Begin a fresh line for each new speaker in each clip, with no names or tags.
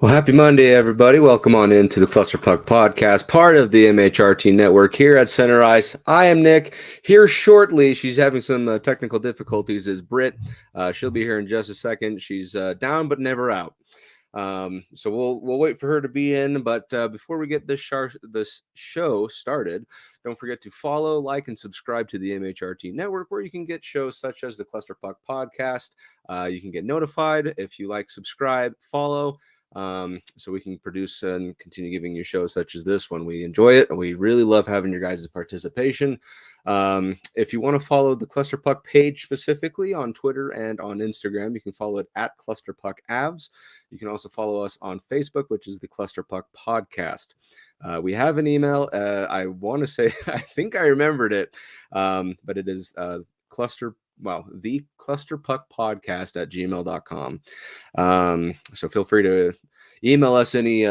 Well, happy Monday, everybody. Welcome on into the Cluster Puck Podcast, part of the MHRT network here at Center Ice. I am Nick. Here shortly, she's having some technical difficulties, is Brit. She'll be here in just a second. She's down but never out. So we'll wait for her to be in. But before we get this show started, don't forget to follow, like, and subscribe to the MHRT network, where you can get shows such as the Cluster Puck Podcast. You can get notified if you like, subscribe, follow. So we can produce and continue giving you shows such as this one. We enjoy it, and we really love having your guys' participation. If you want to follow the Cluster Puck page specifically on Twitter and on Instagram, you can follow it at Cluster Puck Avs. You can also follow us on Facebook, which is the Cluster Puck Podcast. We have an email. I want to say, I think I remembered it, but it is the clusterpuckpodcast@gmail.com. So feel free to email us any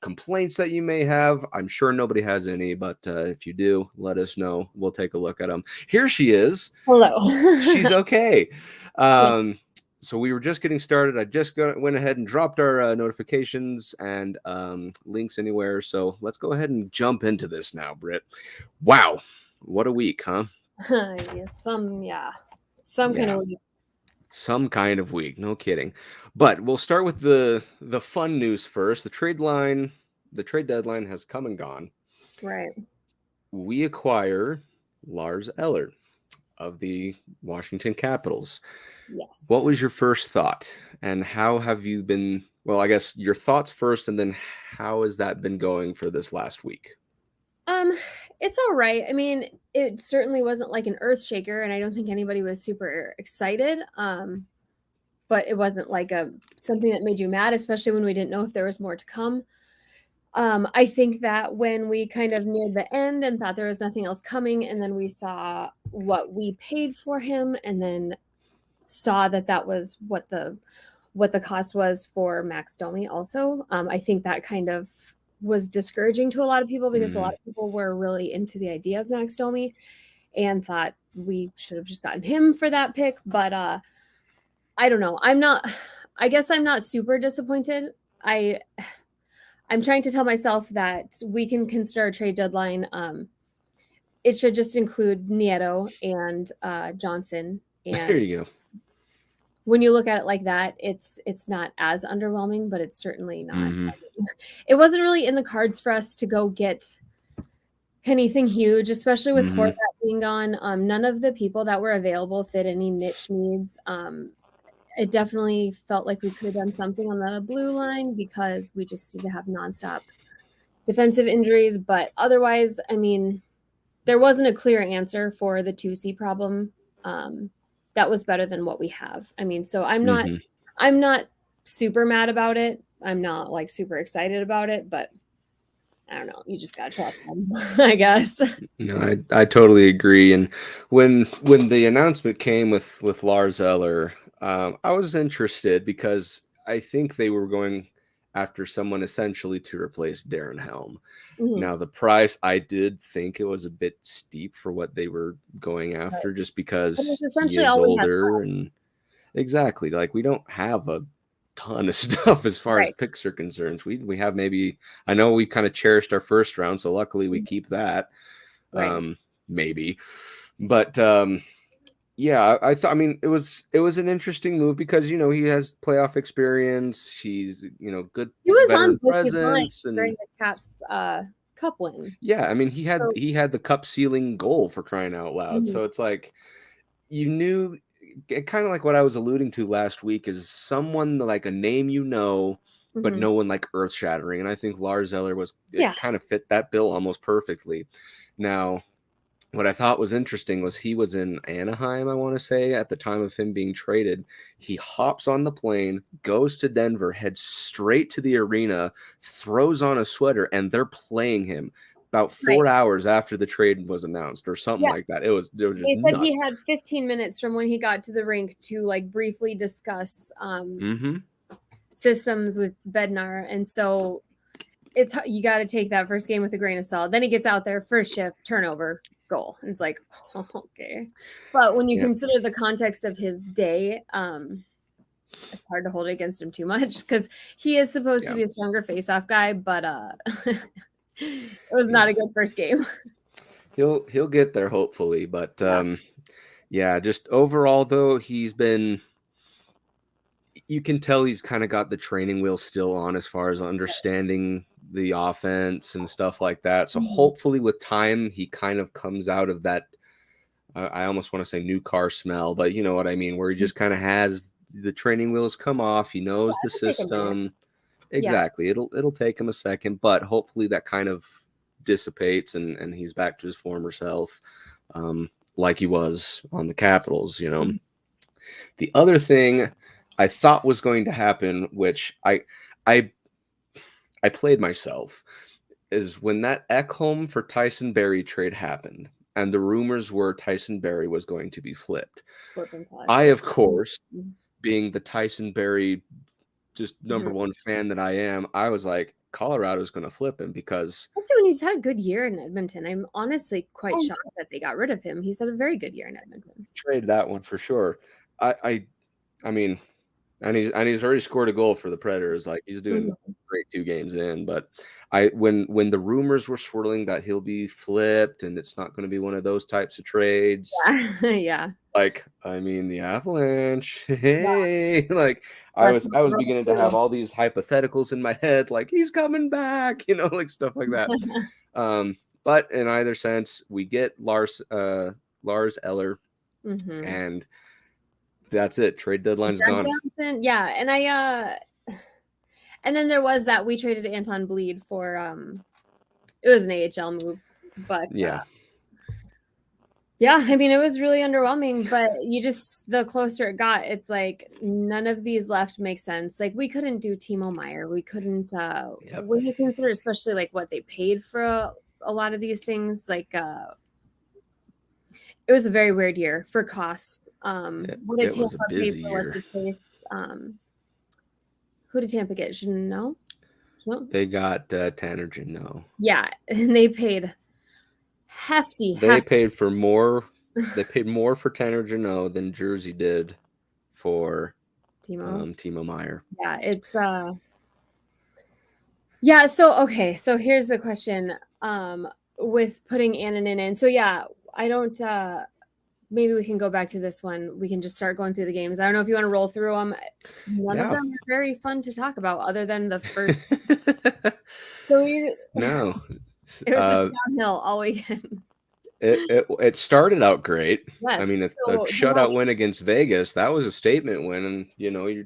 complaints that you may have. I'm sure nobody has any, but if you do, let us know. We'll take a look at them. Here she is.
Hello.
She's okay. So we were just getting started. I just went ahead and dropped our notifications and links anywhere. So let's go ahead and jump into this now, Britt. Wow. What a week, huh?
Some kind of week.
Some kind of week, no kidding. But we'll start with the fun news first. The trade deadline has come and gone.
Right.
We acquire Lars Eller of the Washington Capitals.
Yes.
What was your first thought, and how have you been? Well, I guess your thoughts first, and then how has that been going for this last week?
It's all right. I mean, it certainly wasn't like an earth shaker, and I don't think anybody was super excited. But it wasn't like something that made you mad, especially when we didn't know if there was more to come. I think that when we kind of neared the end and thought there was nothing else coming, and then we saw what we paid for him, and then saw that was what the cost was for Max Domi also. I think that kind of was discouraging to a lot of people, because a lot of people were really into the idea of Max Domi and thought we should have just gotten him for that pick. But I don't know. I guess I'm not super disappointed. I'm trying to tell myself that we can consider a trade deadline. It should just include Nieto and Johnson. And
there you go.
When you look at it like that, it's not as underwhelming, but it's certainly not. It wasn't really in the cards for us to go get anything huge, especially with Horvat being gone. None of the people that were available fit any niche needs. It definitely felt like we could have done something on the blue line, because we just seem to have nonstop defensive injuries. But otherwise, I mean, there wasn't a clear answer for the 2C problem. That was better than what we have. I mean, so I'm not super mad about it. I'm not like super excited about it, but I don't know. You just gotta trust them, I guess.
No, I totally agree. And when the announcement came with Lars Eller, I was interested, because I think they were going after someone essentially to replace Darren Helm. Now, the price, I did think it was a bit steep for what they were going after, just because he is older. And exactly, like, we don't have a ton of stuff as far as picks are concerned. We have, maybe, I know we've kind of cherished our first round, so luckily we keep that. Maybe. But yeah, I mean, it was an interesting move, because he has playoff experience. He's good.
He was on
presence
during the Caps Cup win.
Yeah, I mean, he had the cup ceiling goal, for crying out loud. So it's like, you knew, kind of like what I was alluding to last week, is someone like a name, but no one like earth shattering. And I think Lars Eller kind of fit that bill almost perfectly. Now, what I thought was interesting was he was in Anaheim, I want to say, at the time of him being traded. He hops on the plane, goes to Denver, heads straight to the arena, throws on a sweater, and they're playing him about 4 hours after the trade was announced, or something like that. It was just
They said
nuts.
He had 15 minutes from when he got to the rink to like briefly discuss systems with Bednar. And so you got to take that first game with a grain of salt. Then he gets out there, first shift, turnover, goal. And it's like, oh, okay. But when you consider the context of his day, it's hard to hold it against him too much because he is supposed to be a stronger face-off guy, but it was not a good first game.
He'll get there hopefully, but just overall though, he's been. You can tell he's kind of got the training wheel still on as far as understanding the offense and stuff like that. So hopefully with time, he kind of comes out of that. I almost want to say new car smell, but you know what I mean, where he just kind of has the training wheels come off. He knows the system. Exactly. It'll take him a second, but hopefully that kind of dissipates and he's back to his former self, like he was on the Capitals, you know. The other thing I thought was going to happen, which I played myself, is when that Ekholm for Tyson Barrie trade happened, and the rumors were Tyson Barrie was going to be flipped. I, of course, being the Tyson Barrie just number one fan that I am, I was like, Colorado's going to flip him because
especially when he's had a good year in Edmonton. I'm honestly quite shocked that they got rid of him. He's had a very good year in Edmonton.
Trade that one for sure. I mean. And he's already scored a goal for the Predators. Like he's doing great 2 games in. But when the rumors were swirling that he'll be flipped and it's not going to be one of those types of trades.
Yeah.
Like, I mean, the Avalanche. Hey, like I was beginning to have all these hypotheticals in my head, like he's coming back, you know, like stuff like that. But in either sense, we get Lars Eller, and that's it. Trade deadline's gone.
Yeah, and then there was that we traded Anton Bleed for it was an AHL move, but yeah, I mean it was really underwhelming, but the closer it got, it's like none of these left make sense. Like we couldn't do Timo Meier. We couldn't when you consider especially like what they paid for a lot of these things, like it was a very weird year for costs. What did Tampa pay for what's his face? Who did Tampa get? Jeannot?
They got Tanner Jeannot.
Yeah, and they paid hefty.
They paid more for Tanner Jeannot than Jersey did for Timo Meier.
Yeah, it's yeah. So okay, so here's the question. With putting Annunen in, so yeah, I don't. Maybe we can go back to this one. We can just start going through the games. I don't know if you want to roll through them. None of them are very fun to talk about other than the first.
No.
It was just downhill all weekend.
It started out great.
Yes,
I mean, the shutout win against Vegas, that was a statement win. And, you know,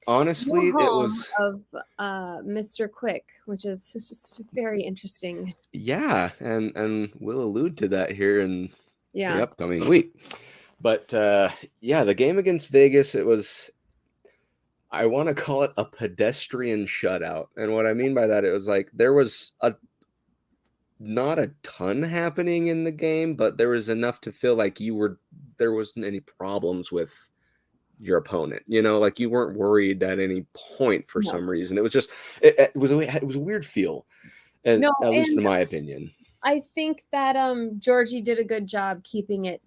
honestly, it was
of Mr. Quick, which is just very interesting.
Yeah, and we'll allude to that here in the upcoming week. But the game against Vegas, it was, I want to call it a pedestrian shutout. And what I mean by that, it was like there was not a ton happening in the game, but there was enough to feel like there wasn't any problems with your opponent, you know, like you weren't worried at any point for some reason. It was just it was a weird feel, and at least in my opinion.
I think that Georgie did a good job keeping it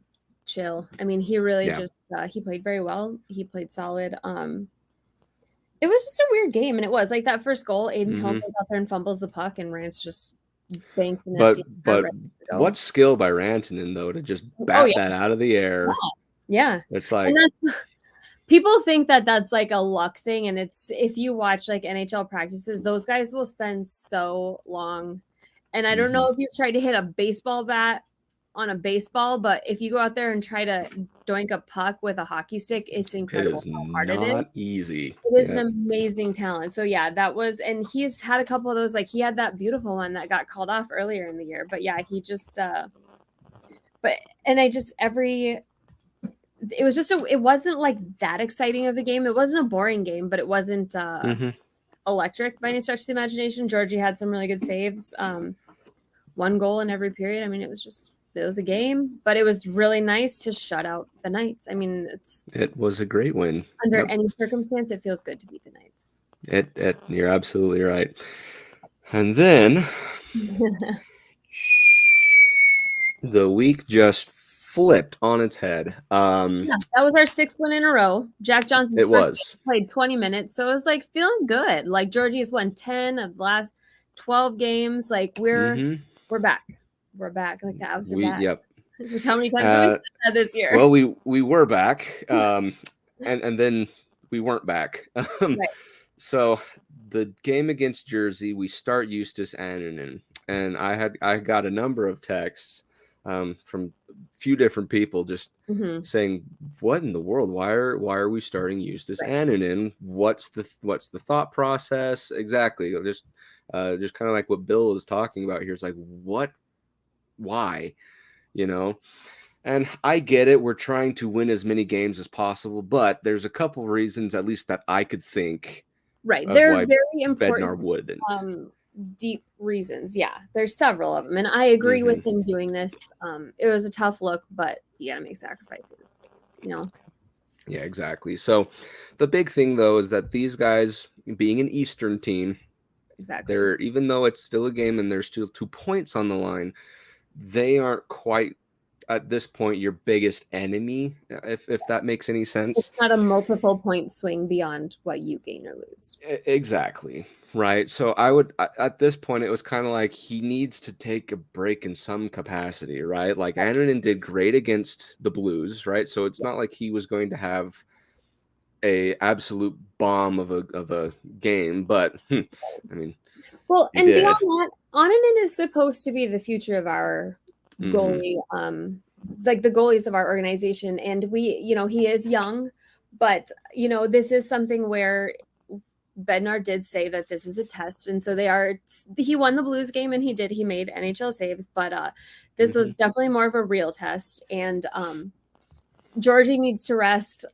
chill. I mean, he really just he played very well. He played solid. It was just a weird game, and it was like that first goal. Aiden Hill goes out there and fumbles the puck, and Rance just banks an empty.
But what skill by Rantanen though to just bat that out of the air?
Yeah,
it's like
people think that that's like a luck thing, and it's if you watch like NHL practices, those guys will spend so long. And I don't know if you've tried to hit a baseball bat on a baseball, but if you go out there and try to doink a puck with a hockey stick, it's incredible how hard it is.
Not easy.
It is an amazing talent. So yeah, that was, and he's had a couple of those, like he had that beautiful one that got called off earlier in the year. But yeah, he just, it wasn't like that exciting of a game. It wasn't a boring game, but it wasn't electric by any stretch of the imagination. Georgie had some really good saves. 1 goal in every period. I mean, it was a game, but it was really nice to shut out the Knights. I mean,
it was a great win.
Under any circumstance, it feels good to beat the Knights.
You're absolutely right. And then the week just flipped on its head.
Yeah, that was our 6th win in a row. Jack Johnson's
It
first
was.
game played 20 minutes, so it was like feeling good. Like Georgie's won 10 of the last 12 games. Like we're back. We're back. Like the Avs are back.
Yep.
Which how many times have we said that this year?
Well, we were back, and then we weren't back.
Right.
So the game against Jersey, we start Eustace Annunen, and I got a number of texts from a few different people just saying, "What in the world? Why are we starting Eustace Annunen? What's the thought process exactly?" Just kind of like what Bill is talking about here. It's like, what? Why? You know? And I get it. We're trying to win as many games as possible, but there's a couple reasons, at least that I could think.
Right.
Of
They're
why
very important.
Bednar wouldn't.
Deep reasons. Yeah. There's several of them. And I agree with him doing this. It was a tough look, but you gotta make sacrifices, you know?
Yeah, exactly. So the big thing though is that these guys, being an Eastern team, they're, even though it's still a game and there's still 2 points on the line, they aren't quite at this point your biggest enemy, if that makes any sense.
It's not a multiple point swing beyond what you gain or lose.
Exactly. Right. So I would, at this point, it was kind of like he needs to take a break in some capacity, right? Like Annunen did great against the Blues, right? So it's not like he was going to have a absolute bomb of a game, but I mean,
well, and beyond that, Annunen is supposed to be the future of our goalie, like the goalies of our organization. And we, you know, he is young, but you know, this is something where Bednar did say that this is a test. And so he won the Blues game and he made NHL saves, but this was definitely more of a real test. And Georgie needs to rest,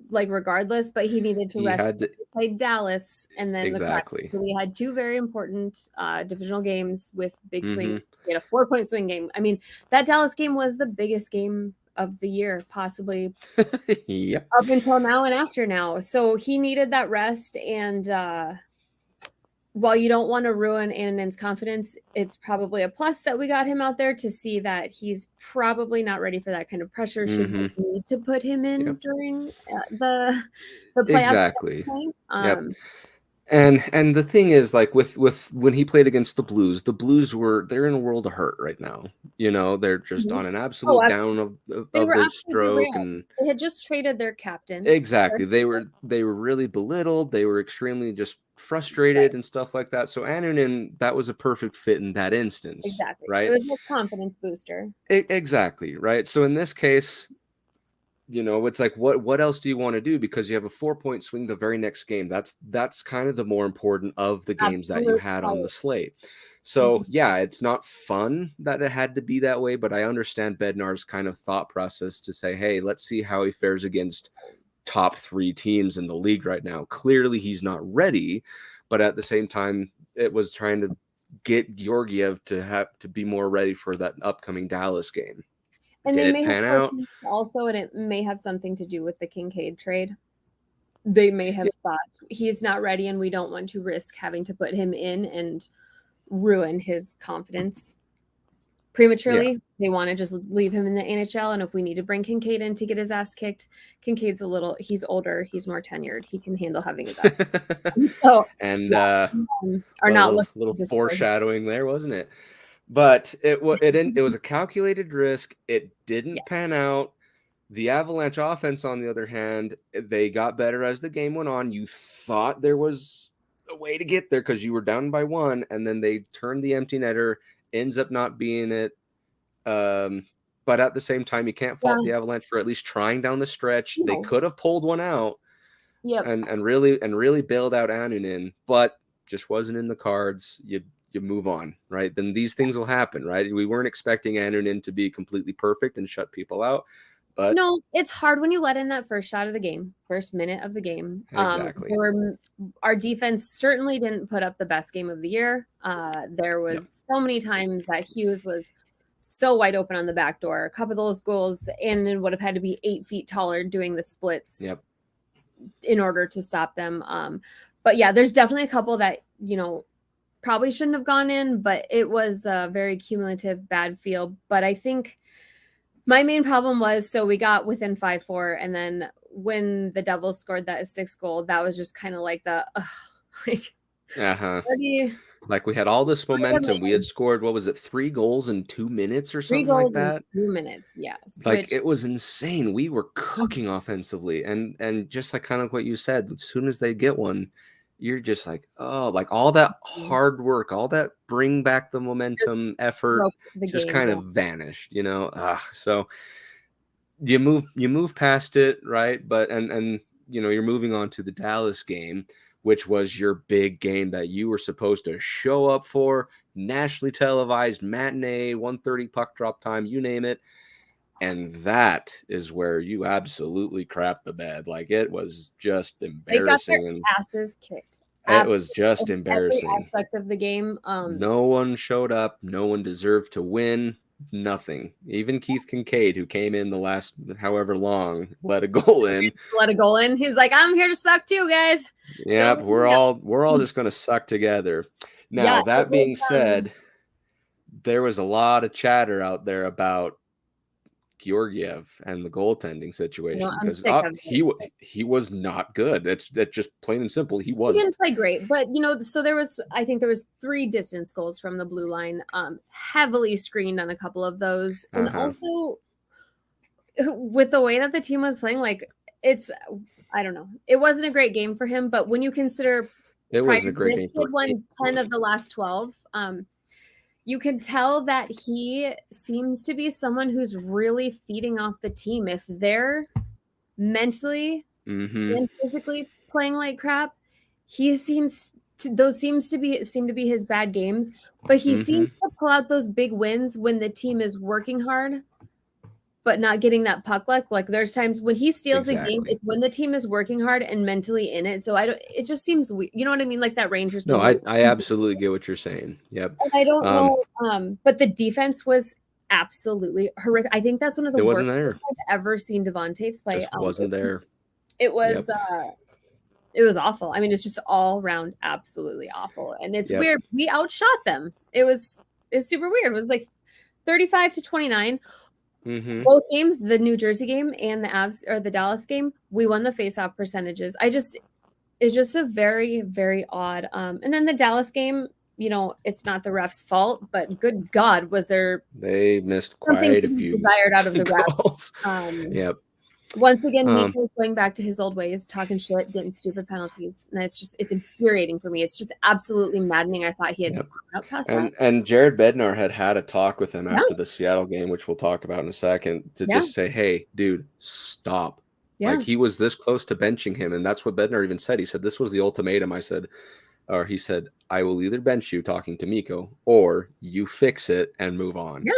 like regardless, but he needed to rest. He played Dallas and then so we had 2 very important divisional games with big swing. We had a 4-point swing game. I mean, that Dallas game was the biggest game of the year, possibly up until now and after now. So he needed that rest. And while you don't want to ruin Annan's confidence, it's probably a plus that we got him out there to see that he's probably not ready for that kind of pressure. Should we need to put him in during the playoffs?
Exactly. And the thing is, like with when he played against the Blues they're in a world of hurt right now. You know, they're just on an absolute down of the stroke, and
they had just traded their captain.
Exactly. They were really belittled. They were extremely just frustrated and stuff like that. So Annunen, that was a perfect fit in that instance.
Exactly.
Right.
It was a confidence booster.
Exactly. Right. So in this case, you know, it's like, what else do you want to do? Because you have a 4-point swing the very next game. That's kind of the more important of the games that you had on the slate. So yeah, it's not fun that it had to be that way, but I understand Bednar's kind of thought process to say, hey, let's see how he fares against top 3 teams in the league right now. Clearly he's not ready, but at the same time, it was trying to get Georgiev to be more ready for that upcoming Dallas game.
And they may have also, and it may have something to do with the Kincaid trade. They may have thought he's not ready and we don't want to risk having to put him in and ruin his confidence prematurely. They want to just leave him in the NHL. And if we need to bring Kincaid in to get his ass kicked, Kincaid's he's older, he's more tenured, he can handle having his ass kicked. So,
and
are not
a little foreshadowing there, wasn't it? But it was a calculated risk. It didn't pan out. The Avalanche offense, on the other hand, they got better as the game went on. You thought there was a way to get there because you were down by 1, and then they turned the empty netter. Ends up not being it. But at the same time, you can't fault the Avalanche for at least trying down the stretch. No. They could have pulled one out. And really bailed out Annunen, but just wasn't in the cards. You move on, right? Then these things will happen, right? We weren't expecting Annunen to be completely perfect and shut people out, but
no, it's hard when you let in that first shot of the game, first minute of the game.
Exactly.
Our defense certainly didn't put up the best game of the year. There was so many times that Hughes was so wide open on the back door. A couple of those goals, and would have had to be 8 feet taller doing the splits in order to stop them. But yeah, there's definitely a couple that, you know, probably shouldn't have gone in, but it was a very cumulative bad feel. But I think My main problem was, so we got within 5-4, and then when the Devils scored that 6th goal, that was just kind of like like,
like we had all this momentum. We had scored, what was it, 3 goals in 2 minutes or something like that?
3 goals in 2 minutes, yes.
Like, it was insane. We were cooking offensively, and just like kind of what you said, as soon as they get one, you're just like, oh, like all that hard work, all that bring back the momentum effort just kind of vanished, you know? So you move past it, right? But and you know, you're moving on to the Dallas game, which was your big game that you were supposed to show up for, nationally televised matinee, 1:30 puck drop time, you name it. And that is where you absolutely crapped the bed. Like, it was just embarrassing.
They got their asses kicked.
It was just embarrassing.
Every aspect of the game.
No one showed up. No one deserved to win. Nothing. Even Keith Kincaid, who came in the last however long, let a goal in.
He's like, I'm here to suck too, guys.
Yep, we're all just going to suck together. Now, that being said, there was a lot of chatter out there about Georgiev and the goaltending situation, because he was not good. That's just plain and simple. He
didn't play great, but you know, so I think there was 3 distance goals from the blue line, heavily screened on a couple of those, and also with the way that the team was playing, like, I don't know, it wasn't a great game for him. But when you consider
it wasn't a great game,
he had won 10 of the last 12. You can tell that he seems to be someone who's really feeding off the team. If they're mentally and physically playing like crap, seem to be his bad games. But he seems to pull out those big wins when the team is working hard, but not getting that puck luck. Like, there's times when he steals a game, it's when the team is working hard and mentally in it. So it just seems weird. You know what I mean? Like that Rangers game.
No, I absolutely get what you're saying. Yep.
And I don't know. But the defense was absolutely horrific. I think that's one of the worst I've ever seen Devon Taves play.
Just wasn't there.
It was it was awful. I mean, it's just all around absolutely awful. And it's weird. We outshot them. It's super weird. It was like 35-29. Both games, the New Jersey game and the Dallas game, we won the faceoff percentages. It's just a very, very odd. And then the Dallas game, you know, it's not the ref's fault, but good God,
they missed quite a few
desired out of the
goals.
Yep. Once again, Nico's going back to his old ways, talking shit, getting stupid penalties, and it's infuriating for me. It's just absolutely maddening. I thought he had past that.
And Jared Bednar had a talk with him after the Seattle game, which we'll talk about in a second, to just say, "Hey, dude, stop." Like, he was this close to benching him, and that's what Bednar even said. He said this was the ultimatum. He said, "I will either bench you," talking to Mikko, "or you fix it and move on."
Yeah.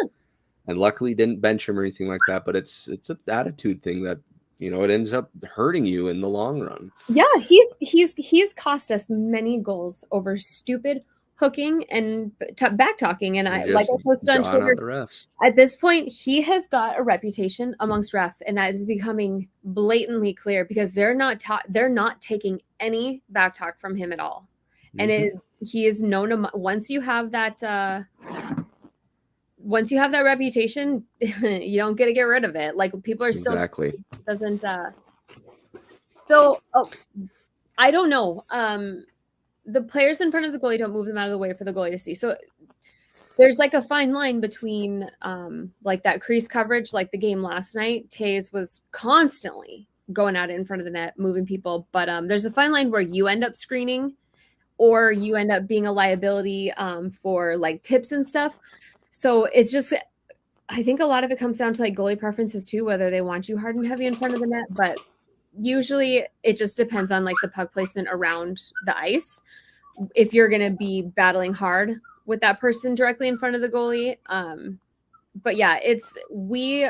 And luckily didn't bench him or anything like that, but it's an attitude thing that, you know, it ends up hurting you in the long run.
Yeah, he's cost us many goals over stupid hooking and back talking. And I posted on Twitter, at this point, he has got a reputation amongst ref, and that is becoming blatantly clear because they're not taking any back talk from him at all. And he is known once you have that. Once you have that reputation, you don't get to get rid of it. Like, people are still doesn't. So I don't know. The players in front of the goalie don't move them out of the way for the goalie to see. So there's like a fine line between like that crease coverage, like the game last night. Taves was constantly going out in front of the net, moving people. But there's a fine line where you end up screening, or you end up being a liability for like tips and stuff. So it's just, I think a lot of it comes down to like goalie preferences too, whether they want you hard and heavy in front of the net. But usually it just depends on like the puck placement around the ice. If you're going to be battling hard with that person directly in front of the goalie. But yeah, it's we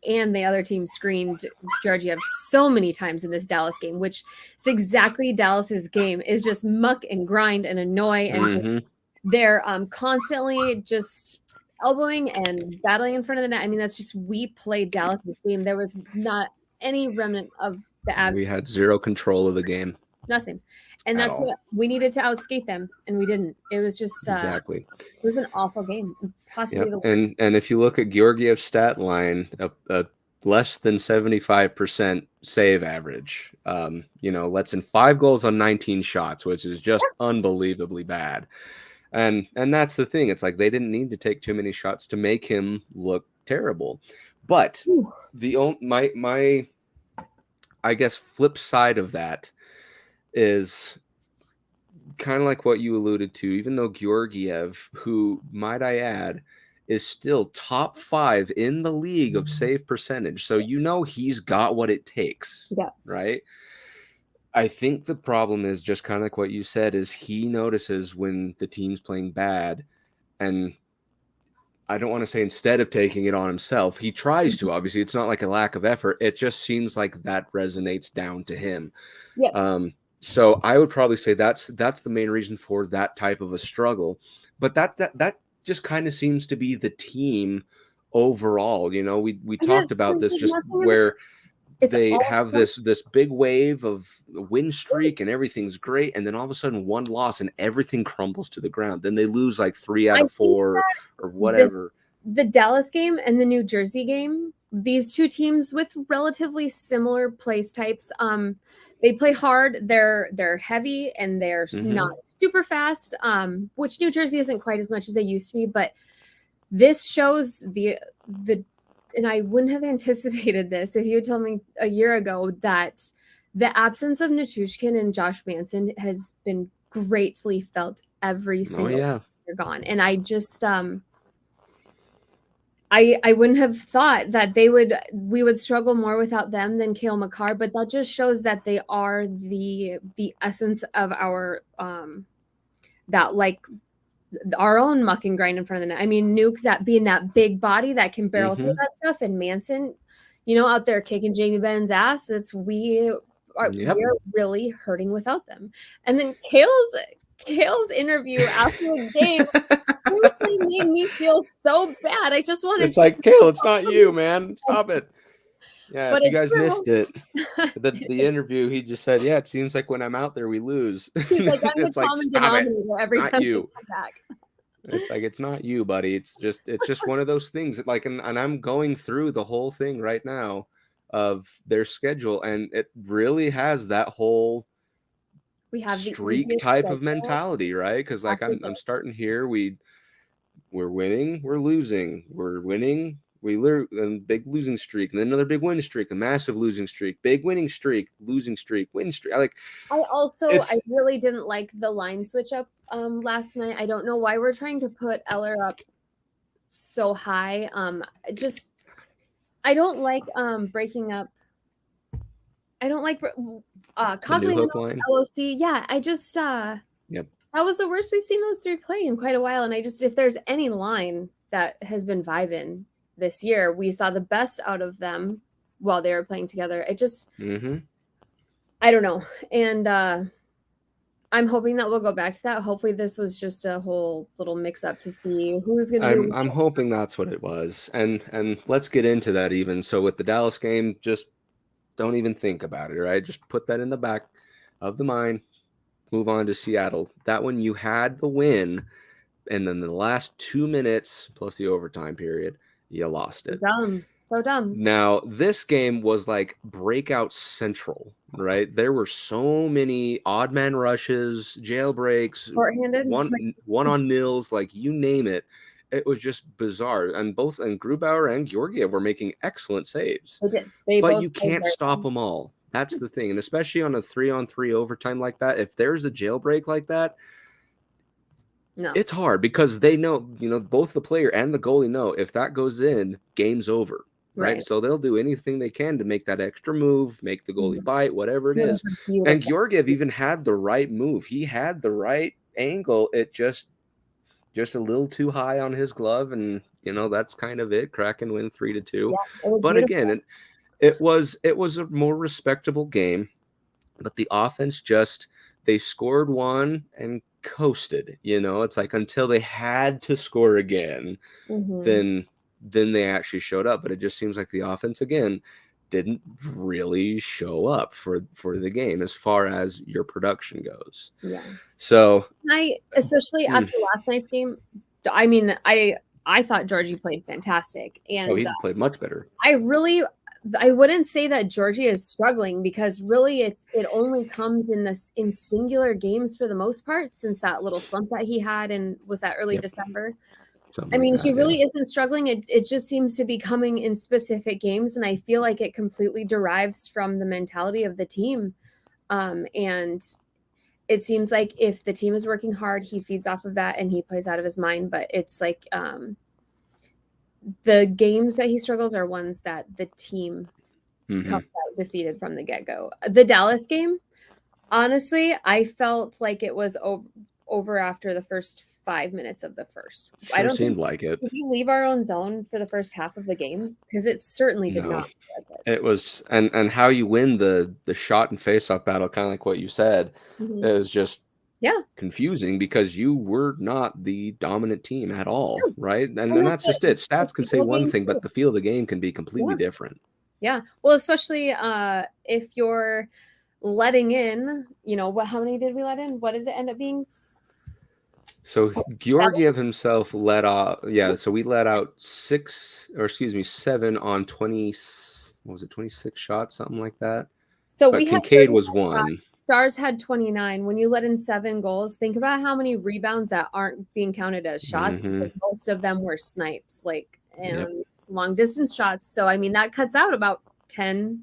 and the other team screened Georgiev so many times in this Dallas game, which is exactly Dallas's game, is just muck and grind and annoy and just they're constantly just elbowing and battling in front of the net. I mean, that's just, we played Dallas's game. There was not any remnant of the
We had zero control of the game.
nothing. And
At
that's
all.
what we needed, to outskate them, and we didn't. It was just
Exactly.
it was an awful game, possibly
Yep.
the worst.
And if you look at Georgiev's stat line, a less than 75% save average, lets in 5 goals on 19 shots, which is just unbelievably bad. And that's the thing. It's like they didn't need to take too many shots to make him look terrible. But my I guess flip side of that is kind of like what you alluded to. Even though Georgiev, who might I add, is still top 5 in the league of save percentage, so he's got what it takes,
Yes.
right? I think the problem is just kind of like what you said, is he notices when the team's playing bad, and I don't want to say instead of taking it on himself, he tries to. Obviously, it's not like a lack of effort. It just seems like that resonates down to him.
Yep.
So I would probably say that's the main reason for that type of a struggle. But that just kind of seems to be the team overall. We talked about this just where they have this big wave of win streak and everything's great, and then all of a sudden one loss and everything crumbles to the ground. Then they lose like 3 out of 4 or whatever.
The Dallas game and the New Jersey game, these two teams with relatively similar place types, they play hard, they're heavy, and they're not super fast, which New Jersey isn't quite as much as they used to be, but this shows the and I wouldn't have anticipated this if you had told me a year ago, that the absence of Nichushkin and Josh Manson has been greatly felt every single time they're gone. And I just I wouldn't have thought that we would struggle more without them than Cale Makar, but that just shows that they are the essence of our that like our own muck and grind in front of the net. I mean, Nuke, that being that big body that can barrel through that stuff, and Manson, out there kicking Jamie Benn's ass. We're really hurting without them. And then Cale's interview after the game seriously made me feel so bad. I just wanted
It's like, Cale, it's not you, man. Stop it. Yeah, but if you guys missed it, the interview, he just said, "Yeah, it seems like when I'm out there, we lose."
He's like, "I'm the common denominator every time you come back."
It's like, it's not you, buddy. It's just one of those things. Like, and I'm going through the whole thing right now of their schedule, and it really has that whole streak type of mentality, right? Because like I'm starting here, we're winning, we're losing, we're winning. We lose a big losing streak, and then another big win streak, a massive losing streak, big winning streak, losing streak, win streak. I
really didn't like the line switch up last night. I don't know why we're trying to put Eller up so high. I don't like breaking up. I don't like Cogley and LOC. Yeah, I just that was the worst we've seen those three play in quite a while. And if there's any line that has been vibing this year, we saw the best out of them while they were playing together. It just, I don't know. And I'm hoping that we'll go back to that. Hopefully this was just a whole little mix up to see who's going to
I'm hoping that's what it was. And let's get into that even. So with the Dallas game, just don't even think about it, right? Just put that in the back of the mind. Move on to Seattle. That one, you had the win, and then the last 2 minutes plus the overtime period, you lost it.
So dumb.
Now, this game was like breakout central, right? There were so many odd man rushes, jailbreaks,
shorthanded,
one on nils, like you name it. It was just bizarre. And Grubauer and Georgiev were making excellent saves.
They
but you can't stop them all. That's the thing. And especially on a 3-on-3 overtime like that, if there's a jailbreak like that, it's hard because they know, both the player and the goalie know if that goes in, game's over. Right. So they'll do anything they can to make that extra move, make the goalie bite, whatever it is. And Georgiev even had the right move. He had the right angle. It just a little too high on his glove. And, that's kind of it. Kraken win 3-2. But beautiful. Again, it was a more respectable game. But the offense they scored one and coasted. It's like until they had to score again, then they actually showed up. But it just seems like the offense, again, didn't really show up for the game as far as your production goes.
Yeah.
So
especially after last night's game, I mean, I thought Georgie played fantastic, and
he played much better.
I wouldn't say that Georgie is struggling, because really it only comes in singular games for the most part, since that little slump that he had, and was that early December. I mean, he really isn't struggling. It just seems to be coming in specific games, and I feel like it completely derives from the mentality of the team. And it seems like if the team is working hard, he feeds off of that and he plays out of his mind. But it's like the games that he struggles are ones that the team comes out defeated from the get-go. The Dallas game, honestly, I felt like it was over after the first 5 minutes of the first.
I don't seemed like it.
Did we leave our own zone for the first half of the game? Because it certainly did not.
It was, and how you win the shot and face-off battle, kind of like what you said, it was just confusing, because you were not the dominant team at all, right? And that's just it. Stats can say one thing, but the feel of the game can be completely different.
Yeah. Well, especially if you're letting in, how many did we let in? What did it end up being?
So Georgiev himself let off, so we let out 7 on 20, what was it, 26 shots, something like that.
So
but Kincaid was 1.
Stars had 29. When you let in 7 goals, think about how many rebounds that aren't being counted as shots, because most of them were snipes, and long distance shots. So, I mean, that cuts out about 10,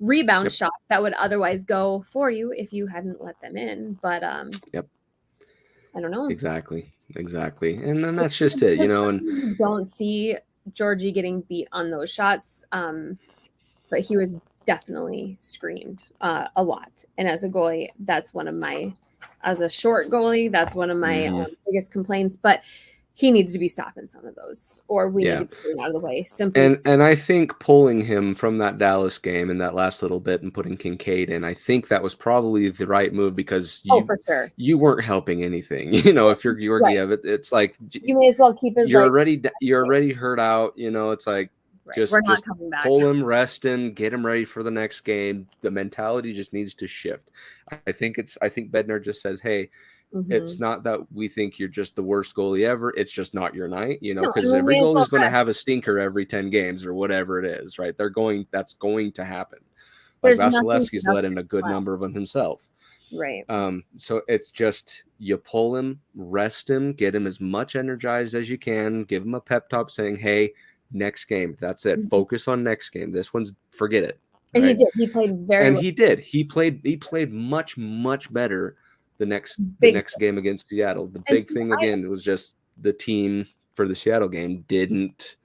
rebound shots that would otherwise go for you if you hadn't let them in. But, I don't know.
Exactly. And then that's just it, and
you don't see Georgie getting beat on those shots. But he was definitely screamed a lot. And as a goalie, as a short goalie, that's one of my biggest complaints. But he needs to be stopping some of those, or we need to be out of the way. Simply.
And I think pulling him from that Dallas game in that last little bit and putting Kincaid in, I think that was probably the right move, because
for sure,
you weren't helping anything. If you're Georgiev, it's like
you may as well keep his.
You're already hurt out. It's like. Just
coming back.
Pull him, rest him, get him ready for the next game. The mentality just needs to shift. I think Bednar just says, hey, it's not that we think you're just the worst goalie ever. It's just not your night, because every goalie is going to have a stinker every 10 games or whatever it is, right? That's going to happen. Like Vasilevsky's let in a good number of them himself.
Right.
So it's just, you pull him, rest him, get him as much energized as you can, give him a pep talk saying, hey, next game, that's it. Focus on next game. This one's, forget it.
And he did. He played very well.
He did. He played much, much better the next game against Seattle. The big thing again was just the team for the Seattle game didn't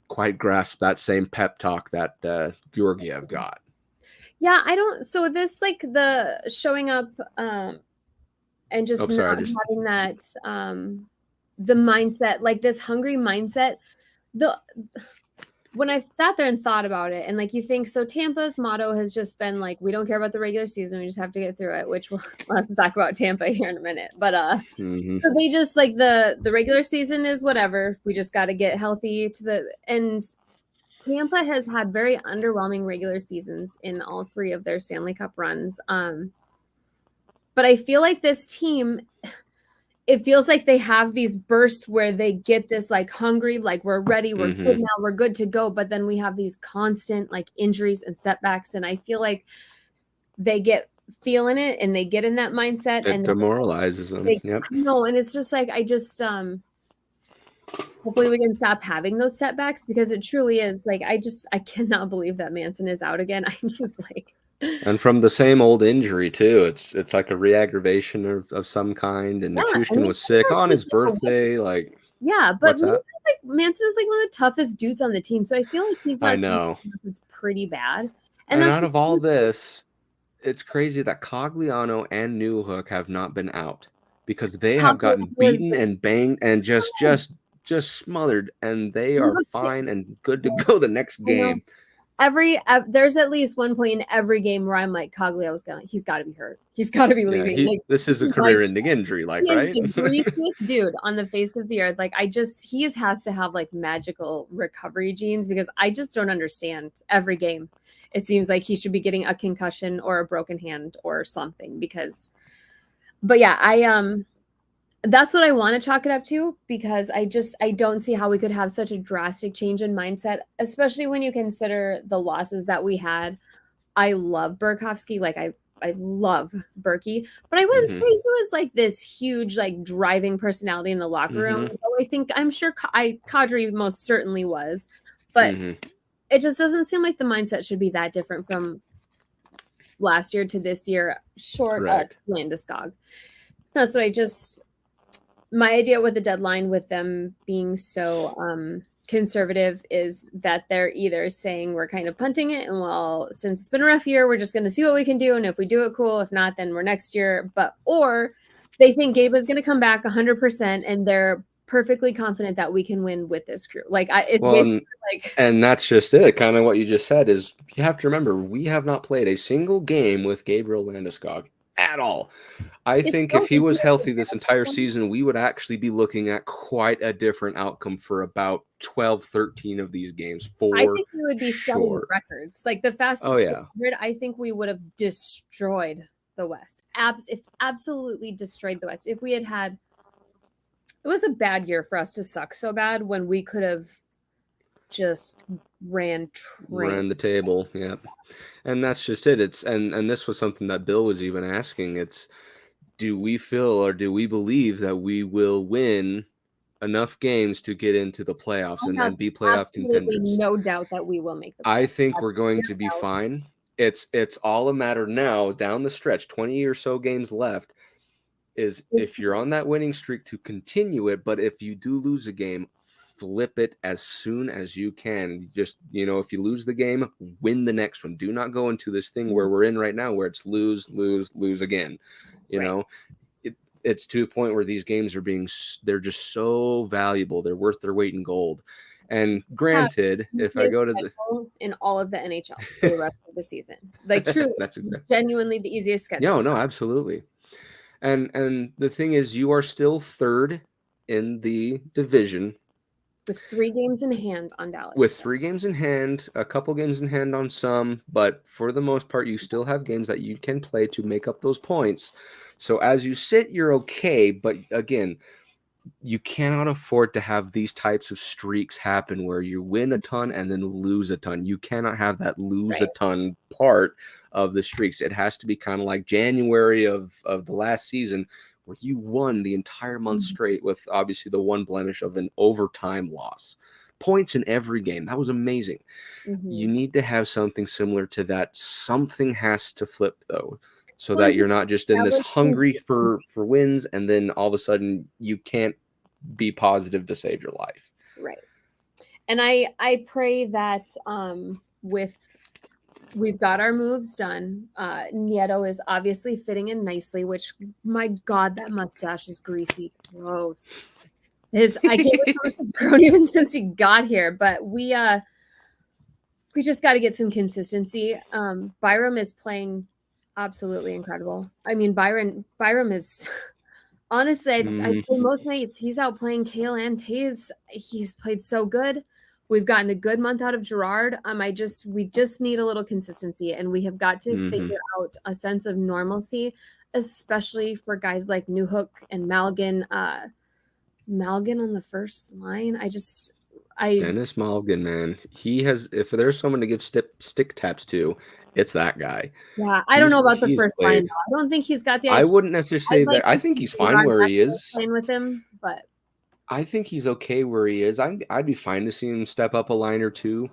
quite grasp that same pep talk that Georgiev got.
Yeah, I don't. So this, the showing up and just having that the mindset, this hungry mindset. When I've sat there and thought about it, and you think, so Tampa's motto has just been we don't care about the regular season, we just have to get through it, which let's talk about Tampa here in a minute. But so they just the regular season is whatever, we just got to get healthy and Tampa has had very underwhelming regular seasons in all 3 of their Stanley Cup runs. But I feel like this team, it feels like they have these bursts where they get this hungry, we're ready, we're good now, we're good to go. But then we have these constant injuries and setbacks. And I feel like they get feeling it and they get in that mindset.
It demoralizes them.
No, and it's just hopefully we can stop having those setbacks, because it truly is I cannot believe that Manson is out again. I'm just
and from the ssame old injury too. It's like a re-aggravation of some kind. And Nichushkin was sick on his birthday.
But Manson is one of the toughest dudes on the team. So I feel like he's
I know
it's pretty bad.
And out of all this, it's crazy that Cogliano and Newhook have not been out, because they have gotten beaten and banged and just smothered, and they are fine and good to go the next game.
there's at least one point in every game where I'm like, he's got to be hurt. He's got to be leaving.
Yeah,
Like,
this is a career-ending injury, like,
he is
right?
the greasiest dude on the face of the earth. Like, he has to have like magical recovery genes, because I just don't understand. Every game, it seems like he should be getting a concussion or a broken hand or something. But yeah, that's what I want to chalk it up to, because I don't see how we could have such a drastic change in mindset, especially when you consider the losses that we had. I love Burakovsky. Like, I love Berkey, but I wouldn't say he was like this huge, like, driving personality in the locker room. Though I'm sure Kadri most certainly was, but it just doesn't seem like the mindset should be that different from last year to this year, short of Landeskog. No, so my idea with the deadline, with them being so conservative, is that they're either saying we're kind of punting it, and well, since it's been a rough year, we're just going to see what we can do, and if we do it, cool. If not, then we're next year. Or they think Gabe is going to come back 100%, and they're perfectly confident that we can win with this crew. Like, it's basically like,
and that's just it. Kind of what you just said is, you have to remember, we have not played a single game with Gabriel Landeskog at all. I think if he was healthy this entire season, we would actually be looking at quite a different outcome for about 12, 13 of these games. I
think we would be setting records. Like, the fastest 200, I think we would have destroyed the West. Absolutely destroyed the West. If we had it was a bad year for us to suck so bad when we could have just ran
the table. Yeah. And that's just it. And this was something that Bill was even asking. Do we feel, or do we believe that we will win enough games to get into the playoffs and be playoff contenders?
No doubt that we will make the
playoffs. I think we're going to be fine. It's all a matter now, down the stretch, 20 or so games left, is if you're on that winning streak, to continue it. But if you do lose a game, flip it as soon as you can. Just, if you lose the game, win the next one. Do not go into this thing where we're in right now, where it's lose again. You know, it's to a point where these games they're just so valuable. They're worth their weight in gold. And granted, if I go to
in all of the NHL for the rest of the season, like, true, that's genuinely the easiest schedule.
No, absolutely. And the thing is, you are still third in the division,
with 3 games in hand on Dallas.
With 3 games in hand, a couple games in hand on some, but for the most part, you still have games that you can play to make up those points. So as you sit, you're okay. But again, you cannot afford to have these types of streaks happen where you win a ton and then lose a ton. You cannot have that lose a ton part of the streaks. It has to be kind of like January of the last season, where you won the entire month straight with obviously the one blemish of an overtime loss. Points in every game. That was amazing. You need to have something similar to that. Something has to flip, though, so that you're not just in this hungry for wins, and then all of a sudden you can't be positive to save your life.
Right. And I pray that we've got our moves done. Nieto is obviously fitting in nicely, which, my God, that mustache is greasy. Gross. I can't believe how much has grown even since he got here. But we just got to get some consistency. Byram is playing absolutely incredible. I mean, Byram is honestly, I'd say most nights he's out playing Kale and Taze. He's played so good. We've gotten a good month out of Gerard. We just need a little consistency, and we have got to figure out a sense of normalcy, especially for guys like Newhook and Malgin. Malgin on the first line.
Dennis Malgin, man, he has. If there's someone to give stick taps to, it's that guy.
Yeah, I don't know about the first line, though. I don't think he's got the.
I wouldn't necessarily say that. I think he's fine where he is.
Playing with him, but
I think he's okay where he is. I'd be fine to see him step up a line or two.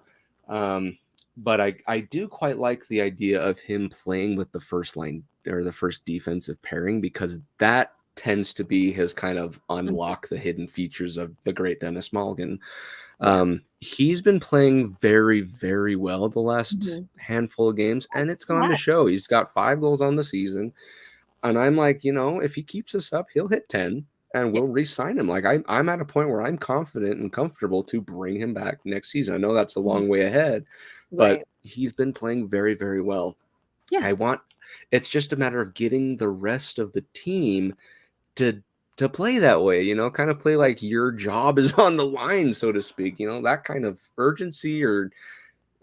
But I do quite like the idea of him playing with the first line or the first defensive pairing, because that tends to be his kind of unlock the hidden features of the great Dennis Malgin. He's been playing very, very well the last handful of games, and it's gone to show. He's got 5 goals on the season, and I'm like, if he keeps this up, he'll hit 10. and we'll re-sign him. Like I'm at a point where I'm confident and comfortable to bring him back next season. I know that's a long way ahead, but
Right.
he's been playing very, very well.
Yeah.
It's just a matter of getting the rest of the team to play that way, kind of play like your job is on the line, so to speak, that kind of urgency, or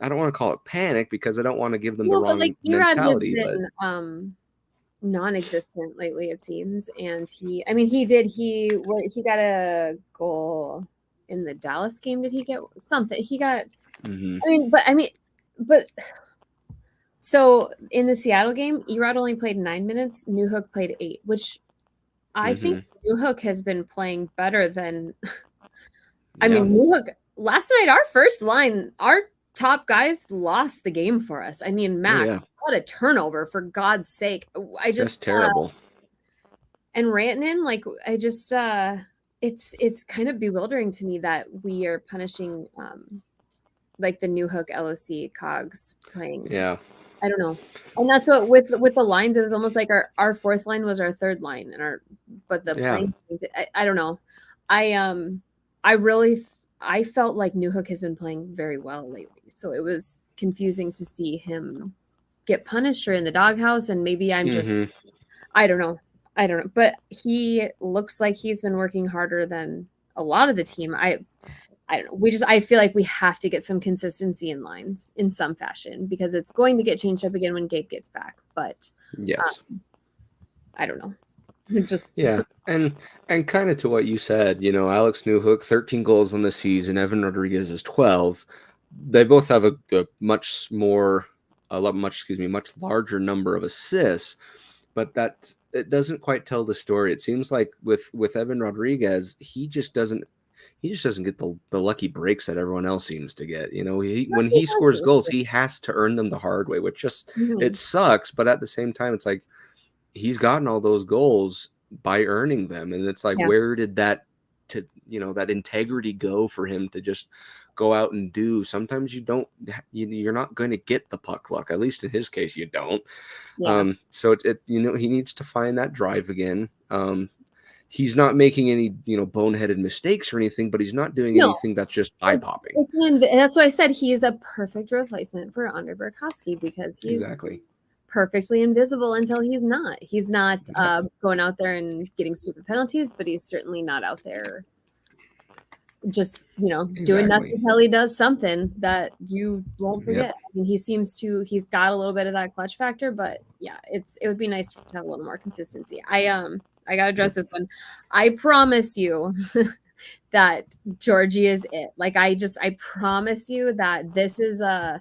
I don't want to call it panic because I don't want to give them the
No, but like
wrong
Erod has
mentality, but
been non-existent lately, it seems. And he got a goal in the Dallas game. Did he get something? He got but so in the Seattle game, Erod only played 9 minutes, Newhook played 8, which I think Newhook has been playing better than I mean, Newhook last night, our first line, our top guys lost the game for us. I mean, Mac, what a turnover, for God's sake.
Just terrible.
And Rantanen, like, I just it's kind of bewildering to me that we are punishing like the Newhook LOC cogs playing.
Yeah.
I don't know. And that's what with the lines, it was almost like our fourth line was our third line, and playing, I don't know. I felt like Newhook has been playing very well lately, so it was confusing to see him get punished or in the doghouse. And maybe I'm just, I don't know, but he looks like he's been working harder than a lot of the team. I don't know. I feel like we have to get some consistency in lines in some fashion, because it's going to get changed up again when Gabe gets back. But
yes,
I don't know.
And kind of to what you said, Alex Newhook, 13 goals on the season. Evan Rodriguez is 12. They both have a much larger number of assists, but that it doesn't quite tell the story. It seems like with Evan Rodriguez, he just doesn't get the lucky breaks that everyone else seems to get. When he scores goals, he has to earn them the hard way, which just it sucks. But at the same time, it's like he's gotten all those goals by earning them, and it's like, where did that integrity go for him to just go out and do? Sometimes you're not going to get the puck luck. At least in his case, you don't. So he needs to find that drive again. He's not making any, boneheaded mistakes or anything, but he's not doing anything that's just eye-popping.
That's why I said he's a perfect replacement for Andre Burakovsky, because he's perfectly invisible until he's not. He's not going out there and getting stupid penalties, but he's certainly not out there just, doing nothing until he does something that you won't forget. I mean, he's got a little bit of that clutch factor, but yeah, it would be nice to have a little more consistency. I gotta address this one. I promise you that Georgie is it. Like, I promise you that this is a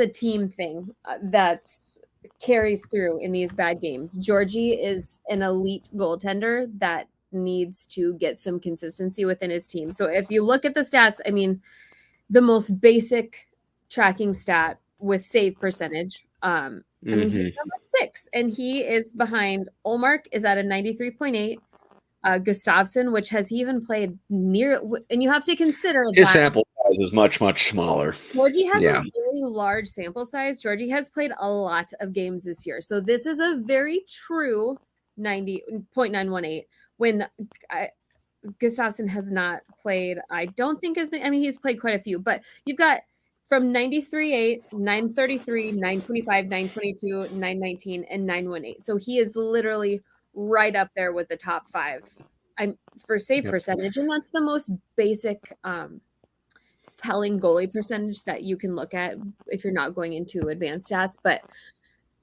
team thing that's carries through in these bad games. Georgie is an elite goaltender that needs to get some consistency within his team. So if you look at the stats, I mean, the most basic tracking stat with save percentage, I mean, he's number 6, and he is behind Ullmark is at a 93.8. Gustafsson, which has he even played near, and you have to consider
his sample size is much, much smaller.
Georgie has a very large sample size. Georgie has played a lot of games this year, so this is a very true 90.918. When Gustafsson has not played, I don't think as many. I mean, he's played quite a few, but you've got from 93.8, 933, 925, 922, 919, and 918. So he is literally right up there with the top 5 for save percentage, and that's the most basic telling goalie percentage that you can look at if you're not going into advanced stats. But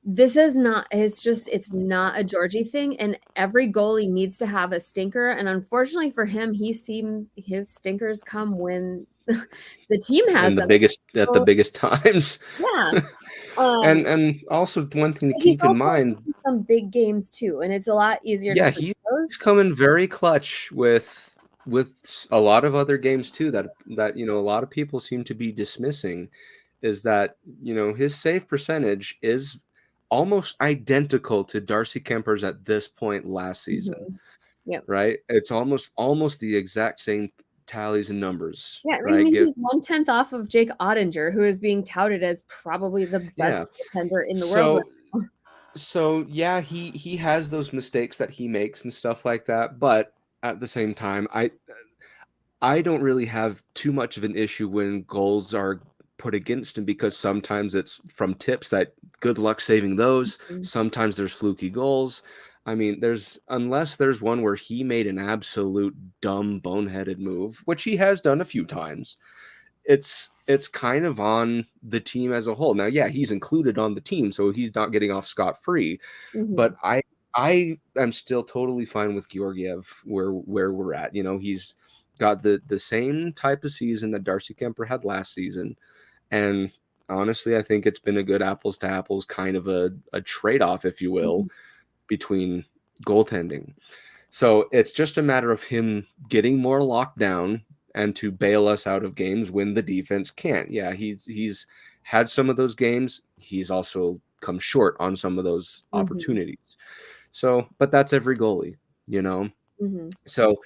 this is not, it's not a Georgie thing, and every goalie needs to have a stinker. And unfortunately for him, his stinkers come when the team has them.
At the biggest times.
Yeah.
And also one thing to keep in mind,
some big games too, and it's a lot easier.
Yeah, he's coming very clutch with a lot of other games too that a lot of people seem to be dismissing, is that his save percentage is almost identical to Darcy Kemper's at this point last season. Right? It's almost the exact same tallies and numbers.
Yeah, I mean, he's 1/10 off of Jake Ottinger, who is being touted as probably the best defender in the world.
So,
right now.
yeah,
So
So yeah, he has those mistakes that he makes and stuff like that, but at the same time, I don't really have too much of an issue when goals are put against him because sometimes it's from tips that good luck saving those.
Mm.
Sometimes there's fluky goals. I mean, unless there's one where he made an absolute dumb boneheaded move, which he has done a few times. It's kind of on the team as a whole. Now, yeah, he's included on the team, so he's not getting off scot-free.
Mhm.
But I am still totally fine with Georgiev where we're at. You know, he's got the same type of season that Darcy Kemper had last season. And honestly, I think it's been a good apples to apples kind of a trade-off, if you will,
Mhm.
between goaltending. So it's just a matter of him getting more locked down and to bail us out of games when the defense can't. Yeah, he's had some of those games. He's also come short on some of those
Mhm.
opportunities. So, but that's every goalie, you know.
Mhm.
So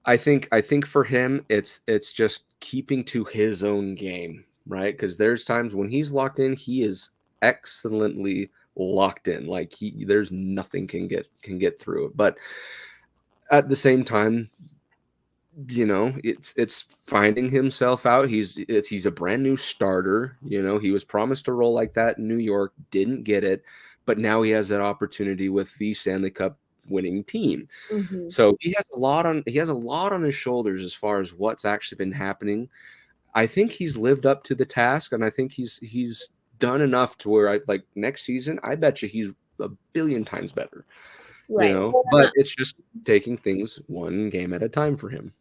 I think for him it's just keeping to his own game, right? Because there's times when he's locked in, he is excellently locked in. Like there's nothing can get through it. But at the same time, you know, it's finding himself out. He's a brand new starter. You know, he was promised a role like that in New York, didn't get it, but now he has that opportunity with the Stanley Cup winning team.
Mhm.
So he has a lot on his shoulders as far as what's actually been happening. I think he's lived up to the task, and I think he's done enough to where I like next season. I bet you he's a billion times better, you
Right.
know.
Well,
But it's just taking things one game at a time for him.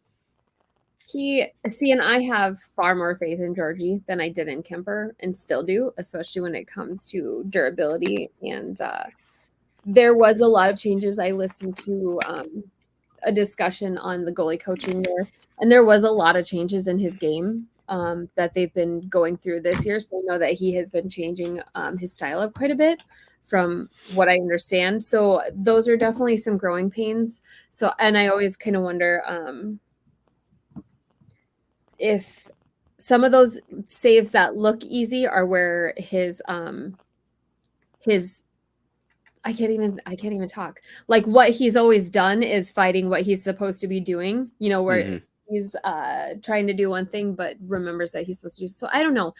and I have far more faith in Georgie than I did in Kemper and still do, especially when it comes to durability. And there was a lot of changes. I listened to a discussion on the goalie coaching there, and there was a lot of changes in his game that they've been going through this year. So I know that he has been changing his style up quite a bit from what I understand. So those are definitely some growing pains. So, and I always kind of wonder if some of those saves that look easy are where his I can't even talk. Like what he's always done is fighting what he's supposed to be doing, where
Hmm.
he's trying to do one thing but remembers that he's supposed to do. So I don't know.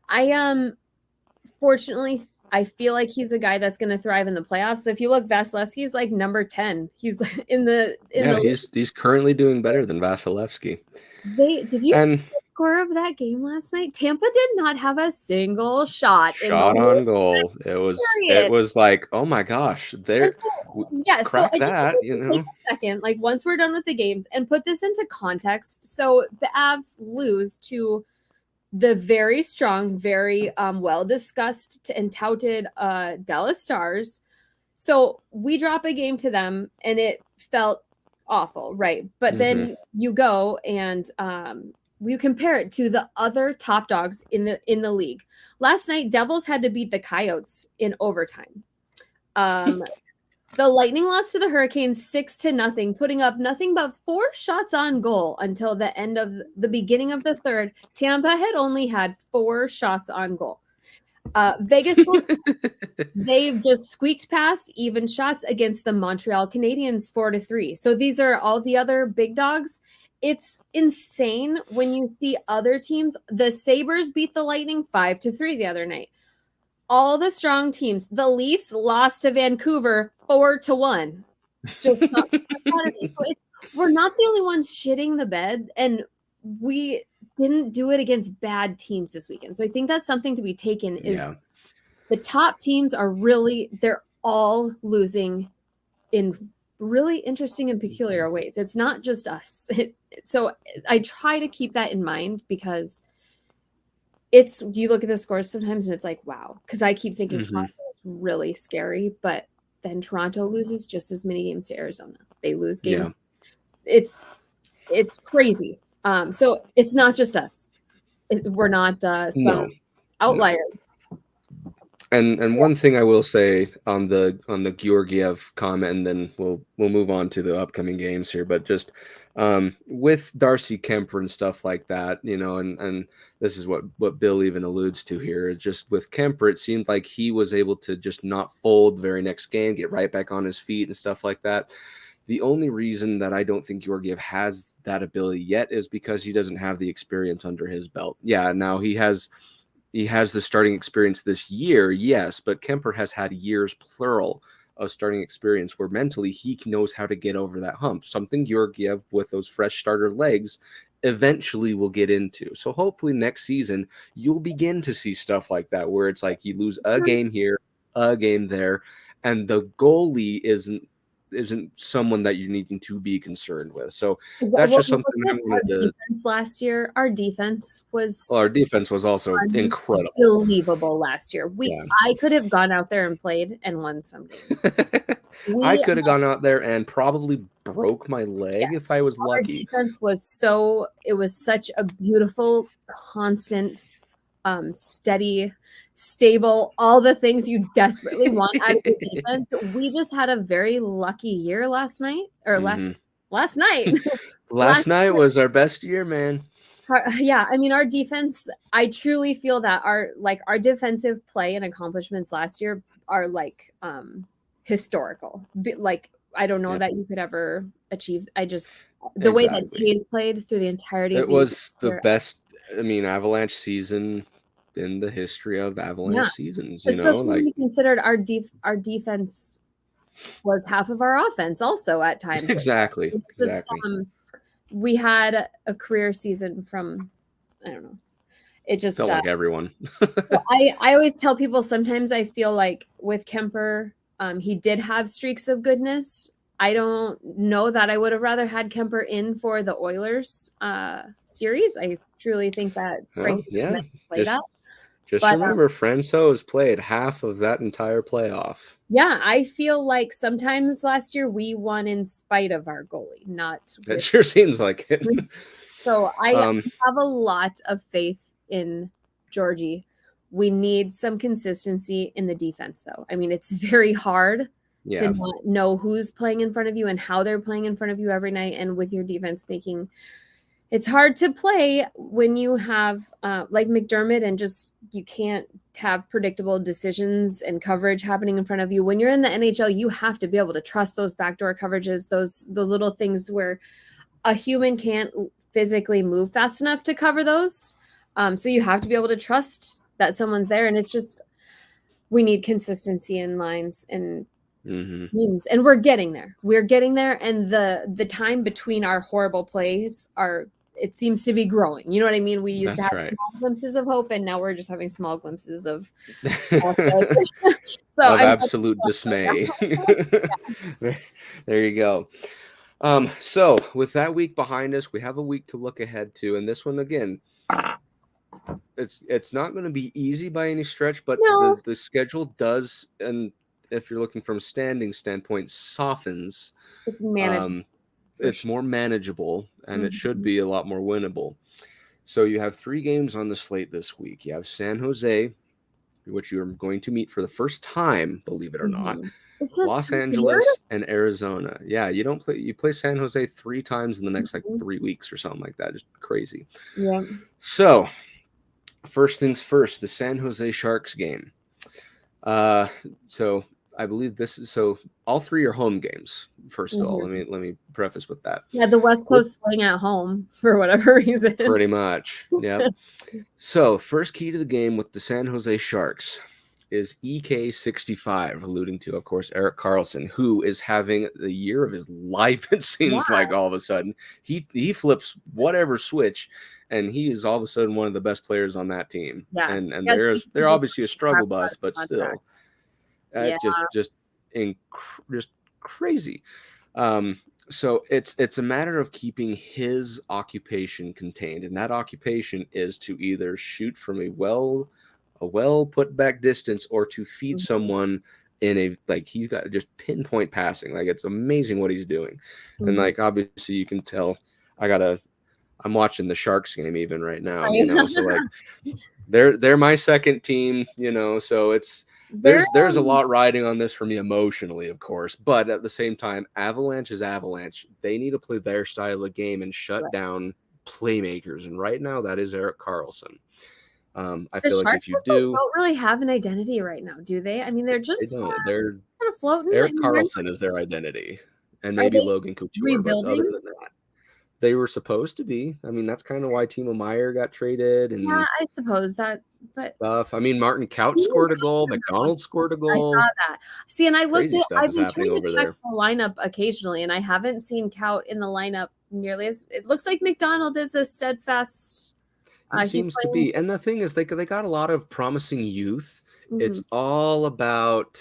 I fortunately I feel like he's a guy that's going to thrive in the playoffs. So if you look, Vasilevsky's like number 10. He's in
Yeah,
the
he's currently doing better than Vasilevsky.
They did you see
And
the score of that game last night? Tampa did not have a single shot in the
shot
whole
on goal. It
period.
was like, oh my gosh,
And
there,
so, yeah, so
crack
I just
that,
wanted
you
to take
know.
a second, like once we're done with the games, and put this into context. So the Avs lose to the very strong, very well discussed and touted Dallas Stars. So we drop a game to them, and it felt awful, right? But
Hmm.
then you go and you compare it to the other top dogs in the league. Last night, Devils had to beat the Coyotes in overtime. Um, the Lightning lost to the Hurricanes 6-0, putting up nothing but 4 shots on goal until the end of the beginning of the third. Tampa had only had 4 shots on goal. Vegas they've just squeaked past even shots against the Montreal Canadiens 4-3. So these are all the other big dogs. It's insane when you see other teams. The Sabres beat the Lightning 5-3 the other night. All the strong teams. The Leafs lost to Vancouver 4-1. Just on Saturday. So we're not the only ones shitting the bed, and we didn't do it against bad teams this weekend. So I think that's something to be taken
Yeah.
is the top teams they're all losing in really interesting and peculiar ways. It's not just us. So I try to keep that in mind because you look at the scores sometimes and it's like, wow, because I keep thinking
Hmm.
Toronto is really scary, but then Toronto loses just as many games to Arizona. They lose
Yeah.
games. It's crazy. So it's not just us. We're not
No,
some
no.
outlier.
And one thing I will say on the Georgiev comment, and then we'll move on to the upcoming games here. But just with Darcy Kemper and stuff like that, and this is what Bill even alludes to here. Just with Kemper, it seemed like he was able to just not fold the very next game, get right back on his feet and stuff like that. The only reason that I don't think Georgiev has that ability yet is because he doesn't have the experience under his belt. Yeah, now he has the starting experience this year, yes, but Kemper has had years, plural, of starting experience where mentally he knows how to get over that hump. Something Georgiev with those fresh starter legs eventually will get into. So hopefully next season you'll begin to see stuff like that where it's like you lose a game here, a game there, and the goalie isn't someone that you're needing to be concerned with. So that's just something I wanted to.
Defense last year, our defense was.
Well, our defense was also incredible,
unbelievable last year. I could have gone out there and played and won some games.
I could have gone out there and probably broke my leg if I was lucky.
Our defense was such a beautiful, constant, steady, stable, all the things you desperately want out of the defense. We just had a very lucky year last night, or last night.
Last night was our best year, man.
Yeah, I mean, our defense, I truly feel that our defensive play and accomplishments last year are like historical. Like, I don't know that you could ever achieve. The way that Tays played through the entirety of
it was the best, Avalanche season in the history of Avalanche seasons,
especially when you considered our defense was half of our offense also at times.
Exactly.
We had a career season from, I don't know. It just
felt like everyone.
I always tell people sometimes I feel like with Kemper, he did have streaks of goodness. I don't know that I would have rather had Kemper in for the Oilers series. I truly think that Frank meant to play that.
Just remember, Francouz has played half of that entire playoff.
Yeah, I feel like sometimes last year we won in spite of our goalie, not.
That sure seems like it.
So I have a lot of faith in Georgie. We need some consistency in the defense, though. I mean, it's very hard to not know who's playing in front of you and how they're playing in front of you every night. And with your defense it's hard to play when you have like McDermott and just you can't have predictable decisions and coverage happening in front of you. When you're in the NHL, you have to be able to trust those backdoor coverages, those little things where a human can't physically move fast enough to cover those. So you have to be able to trust that someone's there. And it's just, we need consistency in lines and teams, and we're getting there. We're getting there. And the time between our horrible plays it seems to be growing. You know what I mean? We used to have small glimpses of hope, and now we're just having small glimpses of
absolute dismay. There you go. So with that week behind us, we have a week to look ahead to, and this one again, it's not going to be easy by any stretch, but the schedule does, and if you're looking from a standing standpoint, softens.
It's manageable.
It's more manageable, and it should be a lot more winnable. So you have 3 games on the slate this week. You have San Jose, which you're going to meet for the first time, believe it or not. Los Angeles and Arizona. Yeah, you play San Jose 3 times in the next 3 weeks or something like that. Just crazy.
Yeah.
So first things first, the San Jose Sharks game. So I believe all 3 are home games. First of all, let me preface with that.
Yeah, the West Coast swing at home for whatever reason.
Pretty much. Yeah. So first key to the game with the San Jose Sharks is EK65, alluding to, of course, Erik Karlsson, who is having the year of his life. It seems like all of a sudden he flips whatever switch, and he is all of a sudden one of the best players on that team.
Yeah.
And they're obviously a struggle bus, but still, just crazy. So it's a matter of keeping his occupation contained, and that occupation is to either shoot from a well put back distance or to feed someone in he's got just pinpoint passing. It's amazing what he's doing. And obviously you can tell I'm watching the Sharks game even right now, so they're my second team, so there's a lot riding on this for me emotionally, of course, but at the same time, Avalanche is Avalanche. They need to play their style of game and shut down playmakers, and right now that is Erik Karlsson. I
The
feel like
Sharks
if you do,
don't really have an identity right now, do they? I mean, they're
they
just
don't. They're
kind of floating. I
Erik
mean,
Karlsson is their identity, and
are
maybe
they
Logan Couture, but other
rebuilding?
than that, they were supposed to be. I mean, that's kind of why Timo Meier got traded
Yeah,
and
I suppose that, but
stuff. I mean, Martin Couch scored a goal. McDonald scored a
I saw
goal.
that. See, and I looked
Crazy
at,
stuff
I've
is
been
happening
trying to
over
check
there.
the lineup occasionally, and I haven't seen Kaut in the lineup nearly as, it looks like McDonald is a steadfast.
He
He's
seems to
playing.
be. And the thing is, they got a lot of promising youth.
Mhm.
It's all about,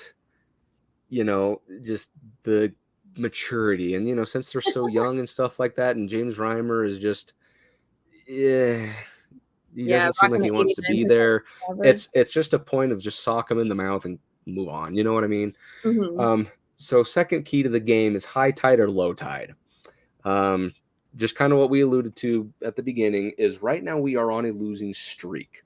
just the maturity. And, since they're so young and stuff like that, and James Reimer is just, yeah, he
Yeah,
doesn't seem like
rocking
he
the
wants to be
89%
there.
average.
It's just a point of just sock him in the mouth and move on. You know what I mean?
Mhm.
So second key to the game is high tide or low tide. Just kind of what we alluded to at the beginning is right now we are on a losing streak.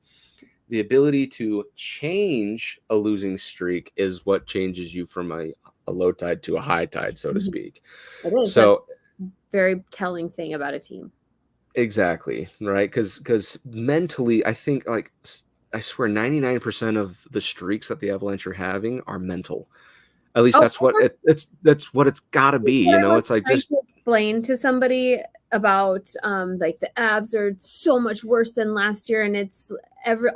The ability to change a losing streak is what changes you from a low tide to a high tide, so to
Mhm.
speak.
It is. That's
So
very telling thing about a team.
exactly, right? Because mentally, I think I swear 99% of the streaks that the Avalanche are having are mental. At least
Oh,
that's what that's what it's got to be.
what I
It's
was
like
trying
just
to explain to somebody about like the Avs are so much worse than last year, and it's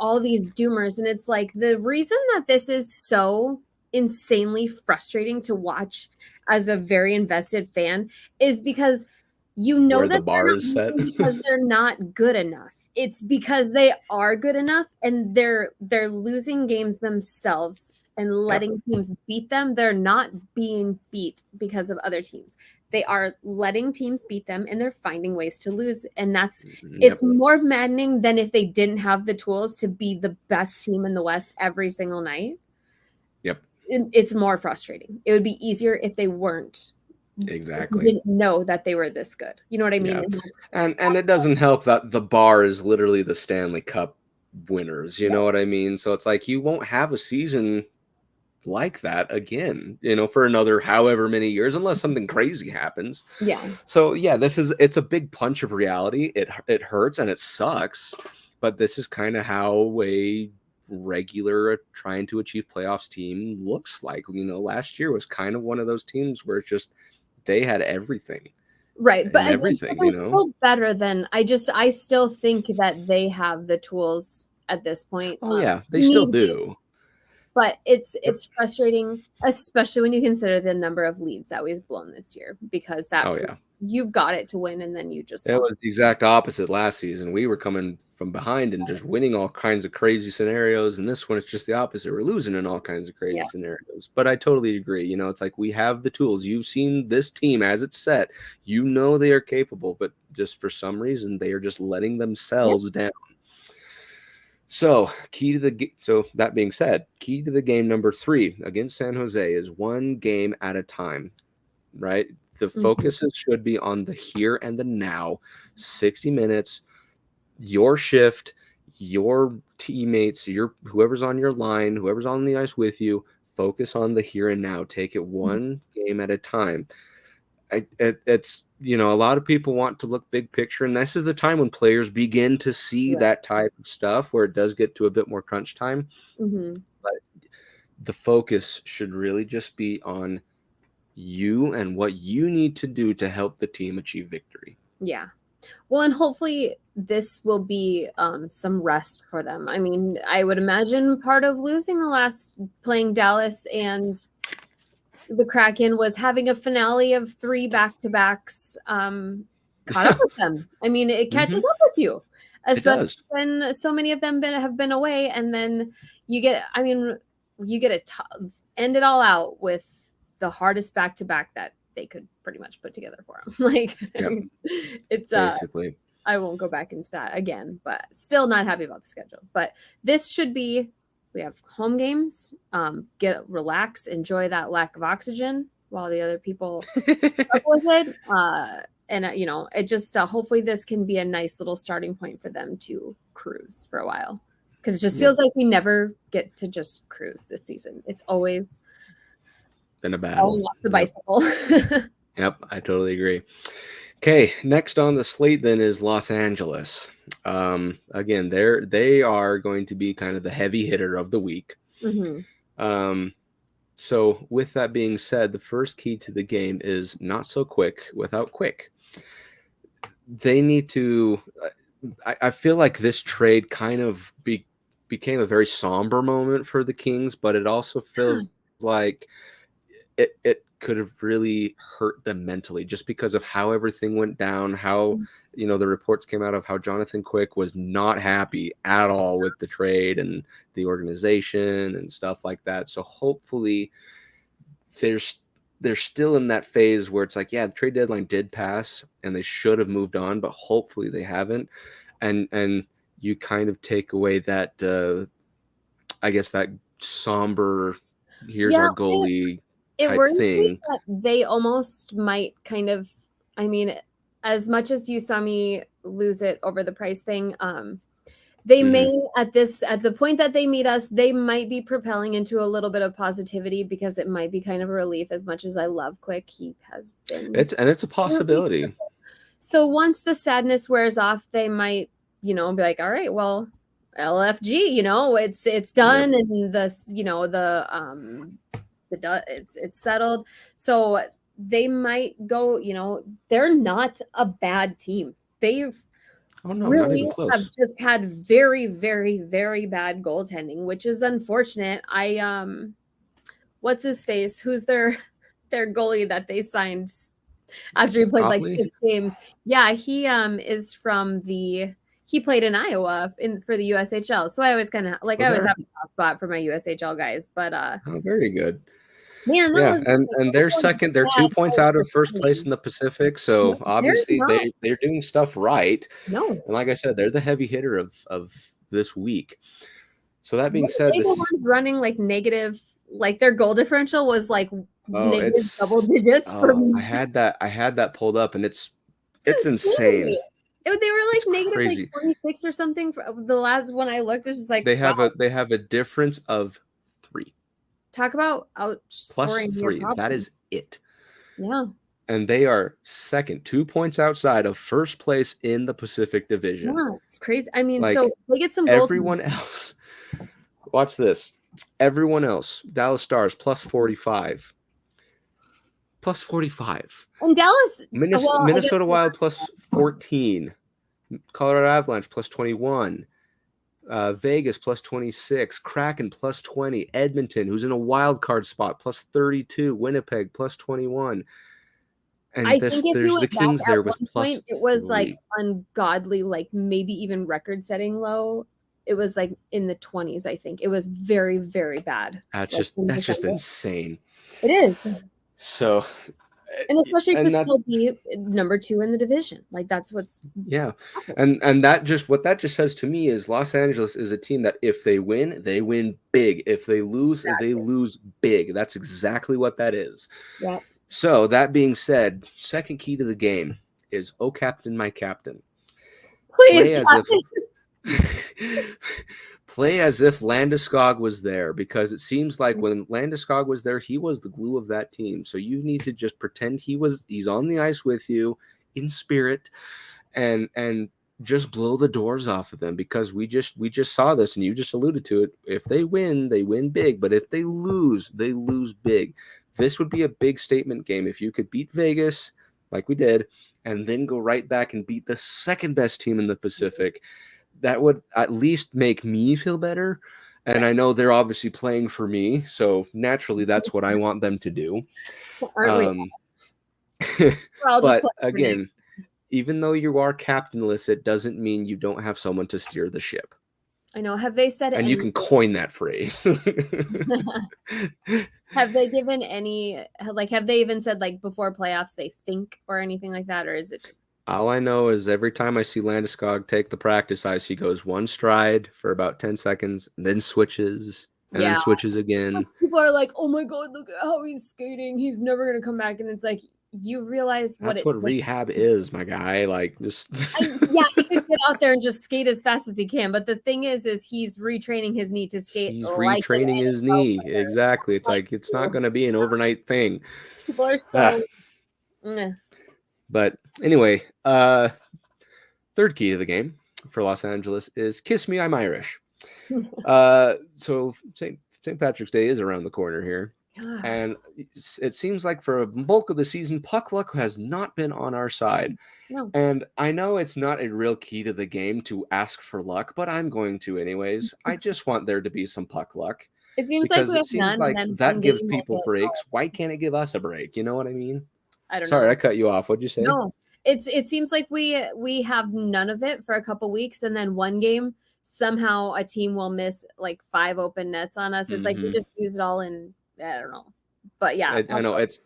all these doomers, and it's like the reason that this is so insanely frustrating to watch as a very invested fan is because you know
where the
that they're
bar
not
is set.
losing because they're not good enough. It's because they are good enough and they're losing games themselves and
Yep.
letting teams beat them. They're not being beat because of other teams. They are letting teams beat them and they're finding ways to lose. And it's
Yep.
more maddening than if they didn't have the tools to be the best team in the West every single night.
Yep.
It's more frustrating. It would be easier if they weren't. If you
Exactly.
didn't know that they were this good. You know what I mean?
Yeah. And it doesn't help that the bar is literally the Stanley Cup winners. You know what I mean? So it's like you won't have a season like that again, for another however many years, unless something crazy happens.
Yeah.
So yeah, it's a big punch of reality. It hurts and it sucks, but this is kind of how a regular trying to achieve playoffs team looks like. Last year was kind of one of those teams where it's just they had everything.
Right. But
And everything,
they're still better than I still think that they have the tools at this point.
Oh yeah, they still do.
But it's frustrating, especially when you consider the number of leads that we've blown this year, because you've got it to win and then you just
It was the exact opposite last season. We were coming from behind and just winning all kinds of crazy scenarios. And this one, it's just the opposite. We're losing in all kinds of crazy scenarios. But I totally agree. It's like we have the tools. You've seen this team as it's set. They are capable, but just for some reason, they are just letting themselves down. So that being said, key to the game number 3 against San Jose is one game at a time, right? The focus should be on the here and the now, 60 minutes, your shift, your teammates, whoever's on your line, whoever's on the ice with you, focus on the here and now. Take it one game at a time. It's a lot of people want to look big picture, and this is the time when players begin to see that type of stuff where it does get to a bit more crunch time. But the focus should really just be on you and what you need to do to help the team achieve victory.
Yeah. Well, and hopefully this will be some rest for them. I mean, I would imagine part of losing playing Dallas and the Kraken was having a finale of 3 back-to-backs caught up with them. I mean, it catches up with you, especially when so many of them have been away, and then you get to end it all out with the hardest back-to-back that they could pretty much put together for them. It's
basically.
I won't go back into that again, but still not happy about the schedule. But this should be. We have home games. Relax, enjoy that lack of oxygen while the other people struggle with it. And it just hopefully this can be a nice little starting point for them to cruise for a while. because it just feels like we never get to just cruise this season. It's always
been a battle.
Off the bicycle.
Yep, I totally agree. Okay, next on the slate then is Los Angeles. Again, they are going to be kind of the heavy hitter of the week. So with that being said, the first key to the game is not so quick without quick. They need to. I feel like this trade kind of became a very somber moment for the Kings, but it also feels like it could have really hurt them mentally just because of how everything went down, how, the reports came out of how Jonathan Quick was not happy at all with the trade and the organization and stuff like that. So hopefully they're still in that phase where it's like, yeah, the trade deadline did pass and they should have moved on, but hopefully they haven't. And you kind of take away that, I guess, that somber, here's our goalie
it worries
thing.
me that they almost might kind of, I mean, as much as you saw me lose it over the price thing, they may at the point that they meet us, they might be propelling into a little bit of positivity because it might be kind of a relief. As much as I love Quick, he has been
it's a possibility.
So once the sadness wears off, they might, be like, all right, well, LFG, it's done, and it's settled. So they might go, they're not a bad team. They've really have just had very, very, very bad goaltending, which is unfortunate. What's his face? Who's their goalie that they signed after he played like 6 games? Yeah, he is from he played in Iowa for the USHL. So I always kind of I always have a soft spot for my USHL guys, but
very good.
Man,
yeah, and they're second. They're 2 points out of first place in the Pacific. So obviously they're doing stuff right.
No,
and like I said, they're the heavy hitter of this week. So that being said,
this one's running like negative. Like their goal differential was like negative double digits for me.
I had that pulled up, and it's insane.
They were like negative like 26 or something. For the last one I looked, it's just like
they have a difference of 3.
Talk about outscoring
+3. That is it.
Yeah.
And they are second, 2 points outside of first place in the Pacific Division.
Yeah, it's crazy. I mean, so they get some
everyone else. Watch this. Everyone else, Dallas Stars +45. +45.
And Dallas,
Minnesota Wild +14. Colorado Avalanche +21. Vegas +26, Kraken +20, Edmonton, who's in a wild card spot, +32, Winnipeg +21, and
I think if
there's the Kings there with +3.
It was like ungodly, like maybe even record-setting low. It was like in the 20s. I think it was very, very bad.
That's just insane.
It is.
So.
And especially to still be number 2 in the division. Like that's what's
awesome. And that just says to me is Los Angeles is a team that if they win big. If they lose, they lose big. That's exactly what that is.
Yeah.
So that being said, second key to the game is "Oh Captain, my Captain."
Please
play as if Landeskog was there, because it seems like when Landeskog was there, he was the glue of that team. So you need to just pretend he's on the ice with you in spirit and just blow the doors off of them, because we just saw this, and you just alluded to it. If they win big, but if they lose big. This would be a big statement game if you could beat Vegas like we did and then go right back and beat the second best team in the Pacific. That would at least make me feel better. And I know they're obviously playing for me, so naturally that's what I want them to do. But again, even though you are captainless, it doesn't mean you don't have someone to steer the ship.
I know. Have they said
and you can coin that phrase.
Have they given any, have they even said before playoffs they think or anything like that? Or is it just...
All I know is every time I see Landeskog take the practice ice, he goes one stride for about 10 seconds, and then switches, and then switches again.
Most people are like, oh my God, look at how he's skating. He's never going to come back. And it's like, you realize
what rehab is, my guy.
Yeah, he could get out there and just skate as fast as he can. But the thing is he's retraining his knee to skate
He's
like an
retraining his
NFL
knee.
player.
Exactly. It's like it's not going to be an overnight thing.
People are
Ah,
so.
but anyway, third key to the game for Los Angeles is "Kiss Me, I'm Irish." So St. Patrick's Day is around the corner here, and it seems like for a bulk of the season, puck luck has not been on our side.
No.
And I know it's not a real key to the game to ask for luck, but I'm going to anyways. I just want there to be some puck luck.
It seems like
Because
we
it
have
seems
none,
like
and then
that
one
gives
game
people breaks. Why can't it give us a break? You know what I mean?
I don't
Sorry,
know.
I cut you off. What'd you say?
No, it seems like we have none of it for a couple weeks, and then one game somehow a team will miss like 5 open nets on us. It's like we just use it all in. I don't know, but yeah,
I know it's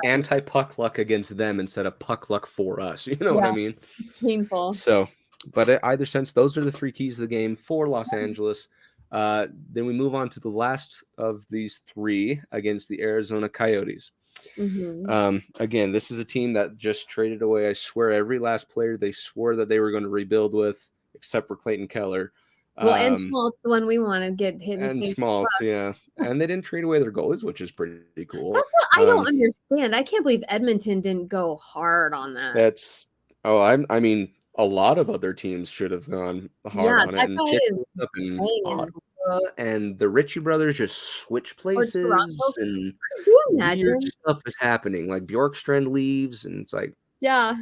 anti puck luck against them instead of puck luck for us. You know what I mean?
Painful.
So, but in either sense, those are the 3 keys of the game for Los Angeles. Then we move on to the last of these 3 against the Arizona Coyotes. Again, this is a team that just traded away, I swear, every last player they swore that they were going to rebuild with, except for Clayton Keller.
Well, and Schmaltz, the one we want to get hit in the face.
Schmaltz, yeah. And they didn't trade away their goalies, which is pretty cool.
That's what I don't understand. I can't believe Edmonton didn't go hard on that.
I mean, a lot of other teams should have gone hard on it. And
guy is
up in Ottawa, and the Ritchie brothers just switch places, and
could you imagine?
weird stuff is happening. Like Bjorkstrand leaves, and it's like,
yeah.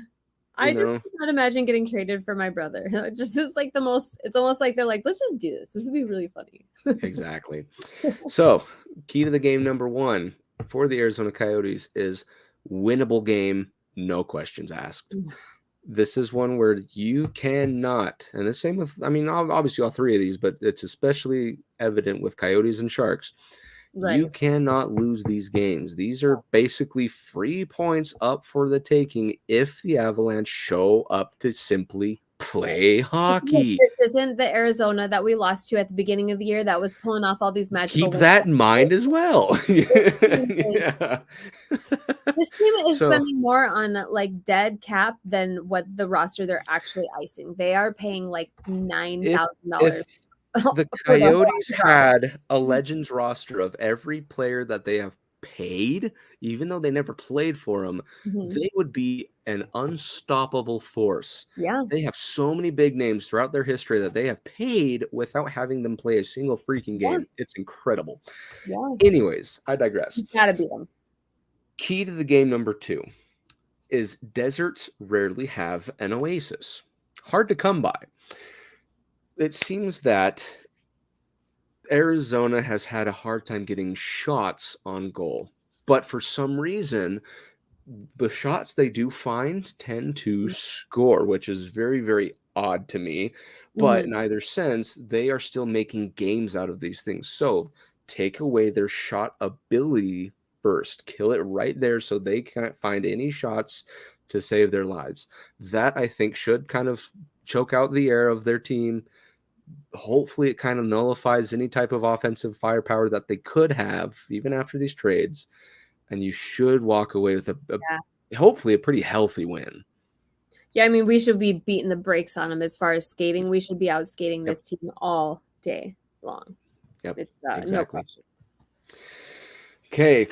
I just cannot imagine getting traded for my brother. It just is like the most. It's almost like they're like, let's just do this. This would be really funny.
Exactly. So, key to the game number 1 for the Arizona Coyotes is winnable game, no questions asked. This is one where you cannot, and the same with, I mean, obviously all 3 of these, but it's especially evident with Coyotes and Sharks. Right. You cannot lose these games. These are basically free points up for the taking if the Avalanche show up to simply play hockey.
This isn't the Arizona that we lost to at the beginning of the year that was pulling off all these magical.
Keep that in mind as well.
This team is spending more on like dead cap than what the roster they're actually icing. They are paying like $9,000.
The Coyotes had a Legends roster of every player that they have paid, even though they never played for them, they would be an unstoppable force.
Yeah.
They have so many big names throughout their history that they have paid without having them play a single freaking game. Yeah. It's incredible.
Yeah.
Anyways, I digress.
You gotta beat them.
Key to the game number 2 is deserts rarely have an oasis. Hard to come by. It seems that Arizona has had a hard time getting shots on goal, but for some reason, the shots they do find tend to score, which is very, very odd to me. But in either sense, they are still making games out of these things. So take away their shot ability first, kill it right there so they can't find any shots to save their lives. That, I think, should kind of choke out the air of their team. Hopefully it kind of nullifies any type of offensive firepower that they could have even after these trades, and you should walk away with hopefully a pretty healthy win.
Yeah, I mean, we should be beating the brakes on them as far as skating. We should be out skating this team all day long.
Yep,
it's
exactly.
No questions.
Okay,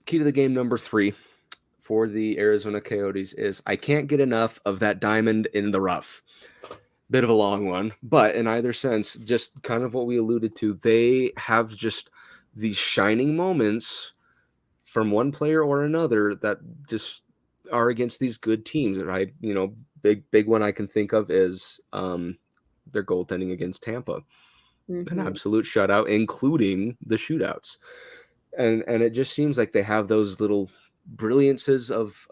key to the game number 3 for the Arizona Coyotes is I can't get enough of that diamond in the rough. Bit of a long one, but in either sense, just kind of what we alluded to, they have just these shining moments from one player or another that just are against these good teams. Right? You know, big one I can think of is their goaltending against Tampa, an absolute shutout, including the shootouts, and it just seems like they have those little brilliances of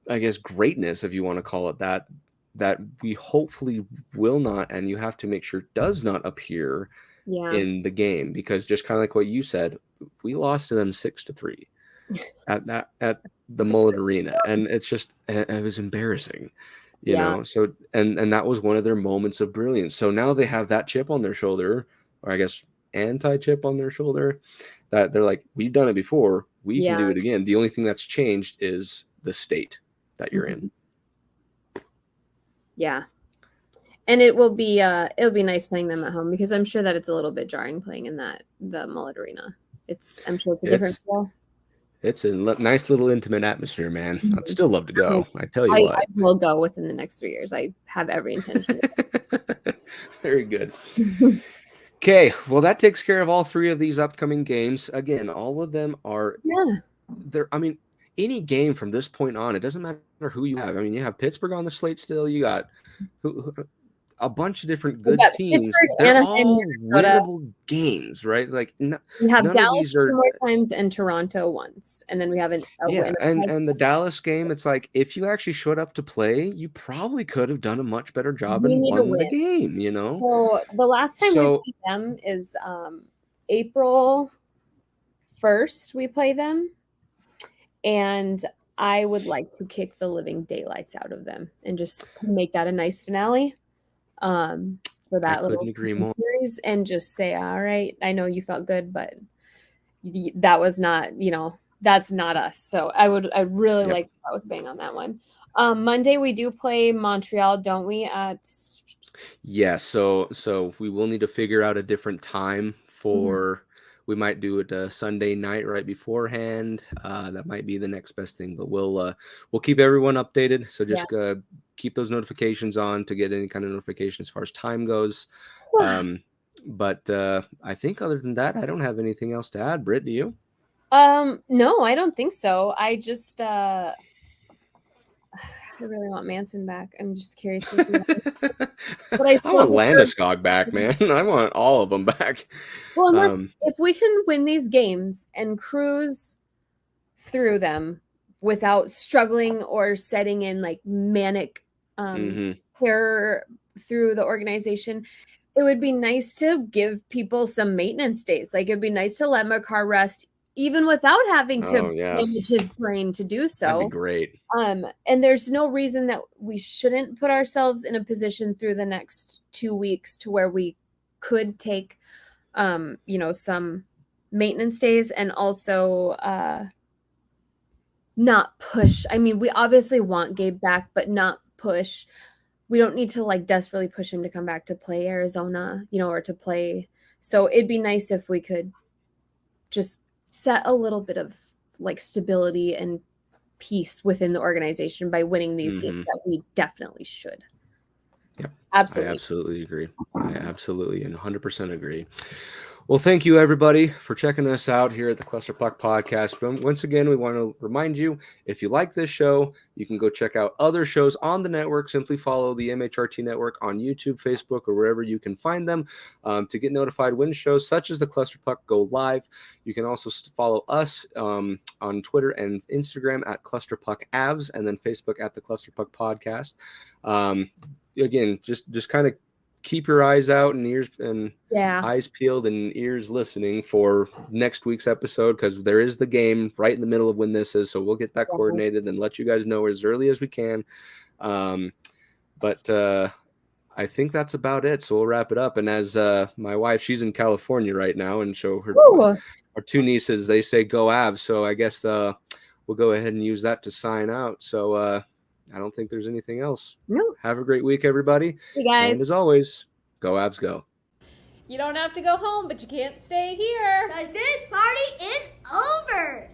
I guess greatness, if you want to call it that we hopefully will not, and you have to make sure does not appear in the game, because just kind of like what you said, we lost to them 6-3 at the Mullet Arena, and it's just it was embarrassing, you know. So and that was one of their moments of brilliance. So now they have that chip on their shoulder, or I guess anti-chip on their shoulder, that they're like, we've done it before, we can do it again. The only thing that's changed is the state that you're in.
Yeah. And it'll be nice playing them at home because I'm sure that it's a little bit jarring playing in the Mullet Arena. I'm sure it's a different feel.
It's a nice little intimate atmosphere, man. I'd still love to go. I tell you
I
what.
will go within the next 3 years. I have every intention.
Very good. Okay, well, that takes care of all three of these upcoming games. Again, all of them are I mean, any game from this point on, it doesn't matter who you have. I mean, you have Pittsburgh on the slate still. You got a bunch of different good teams. They're all winnable games, right? Like
we have
none
Dallas
of these are
more times and Toronto once, and then we have a win.
And the Dallas game, it's like if you actually showed up to play, you probably could have done a much better job and won the game. You know.
So the last time we played them is April 1st. We play them, and I would like to kick the living daylights out of them and just make that a nice finale. For that little series and just say, all right, I know you felt good, but that was not, that's not us. So I really like to start with bang on that one. Monday we do play Montreal, don't we?
So we will need to figure out a different time for we might do it Sunday night right beforehand. That might be the next best thing, but we'll keep everyone updated. So just keep those notifications on to get any kind of notification as far as time goes. But I think other than that, I don't have anything else to add. Britt, do you?
No, I don't think so. I just I really want Manson back. I'm just curious to see.
But I want Landeskog back, man. I want all of them back.
Well, if we can win these games and cruise through them without struggling or setting in like manic terror through the organization, it would be nice to give people some maintenance days. Like it'd be nice to let Makar rest even without having to damage his brain to do so.
That'd be great.
And there's no reason that we shouldn't put ourselves in a position through the next 2 weeks to where we could take, some maintenance days and also not push. I mean, we obviously want Gabe back, but not push. We don't need to like desperately push him to come back to play Arizona, or to play. So it'd be nice if we could just set a little bit of like stability and peace within the organization by winning these games that we definitely should.
Yep.
Absolutely.
I absolutely agree. I absolutely and 100% agree. Well, thank you, everybody, for checking us out here at the Cluster Puck Podcast. Once again, we want to remind you, if you like this show, you can go check out other shows on the network. Simply follow the MHRT Network on YouTube, Facebook, or wherever you can find them to get notified when shows such as the Cluster Puck go live. You can also follow us on Twitter and Instagram at Cluster Puck Avs, and then Facebook at the Cluster Puck Podcast. Again, just kind of keep your eyes out and ears and eyes peeled and ears listening for next week's episode, because there is the game right in the middle of when this is. So we'll get that coordinated and let you guys know as early as we can. But I think that's about it. So we'll wrap it up. And as my wife, she's in California right now, and so our two nieces, they say go Avs. So I guess we'll go ahead and use that to sign out. So I don't think there's anything else.
No.
Have a great week, everybody.
Hey, guys.
And as always, go Avs, go.
You don't have to go home, but you can't stay here.
Because this party is over.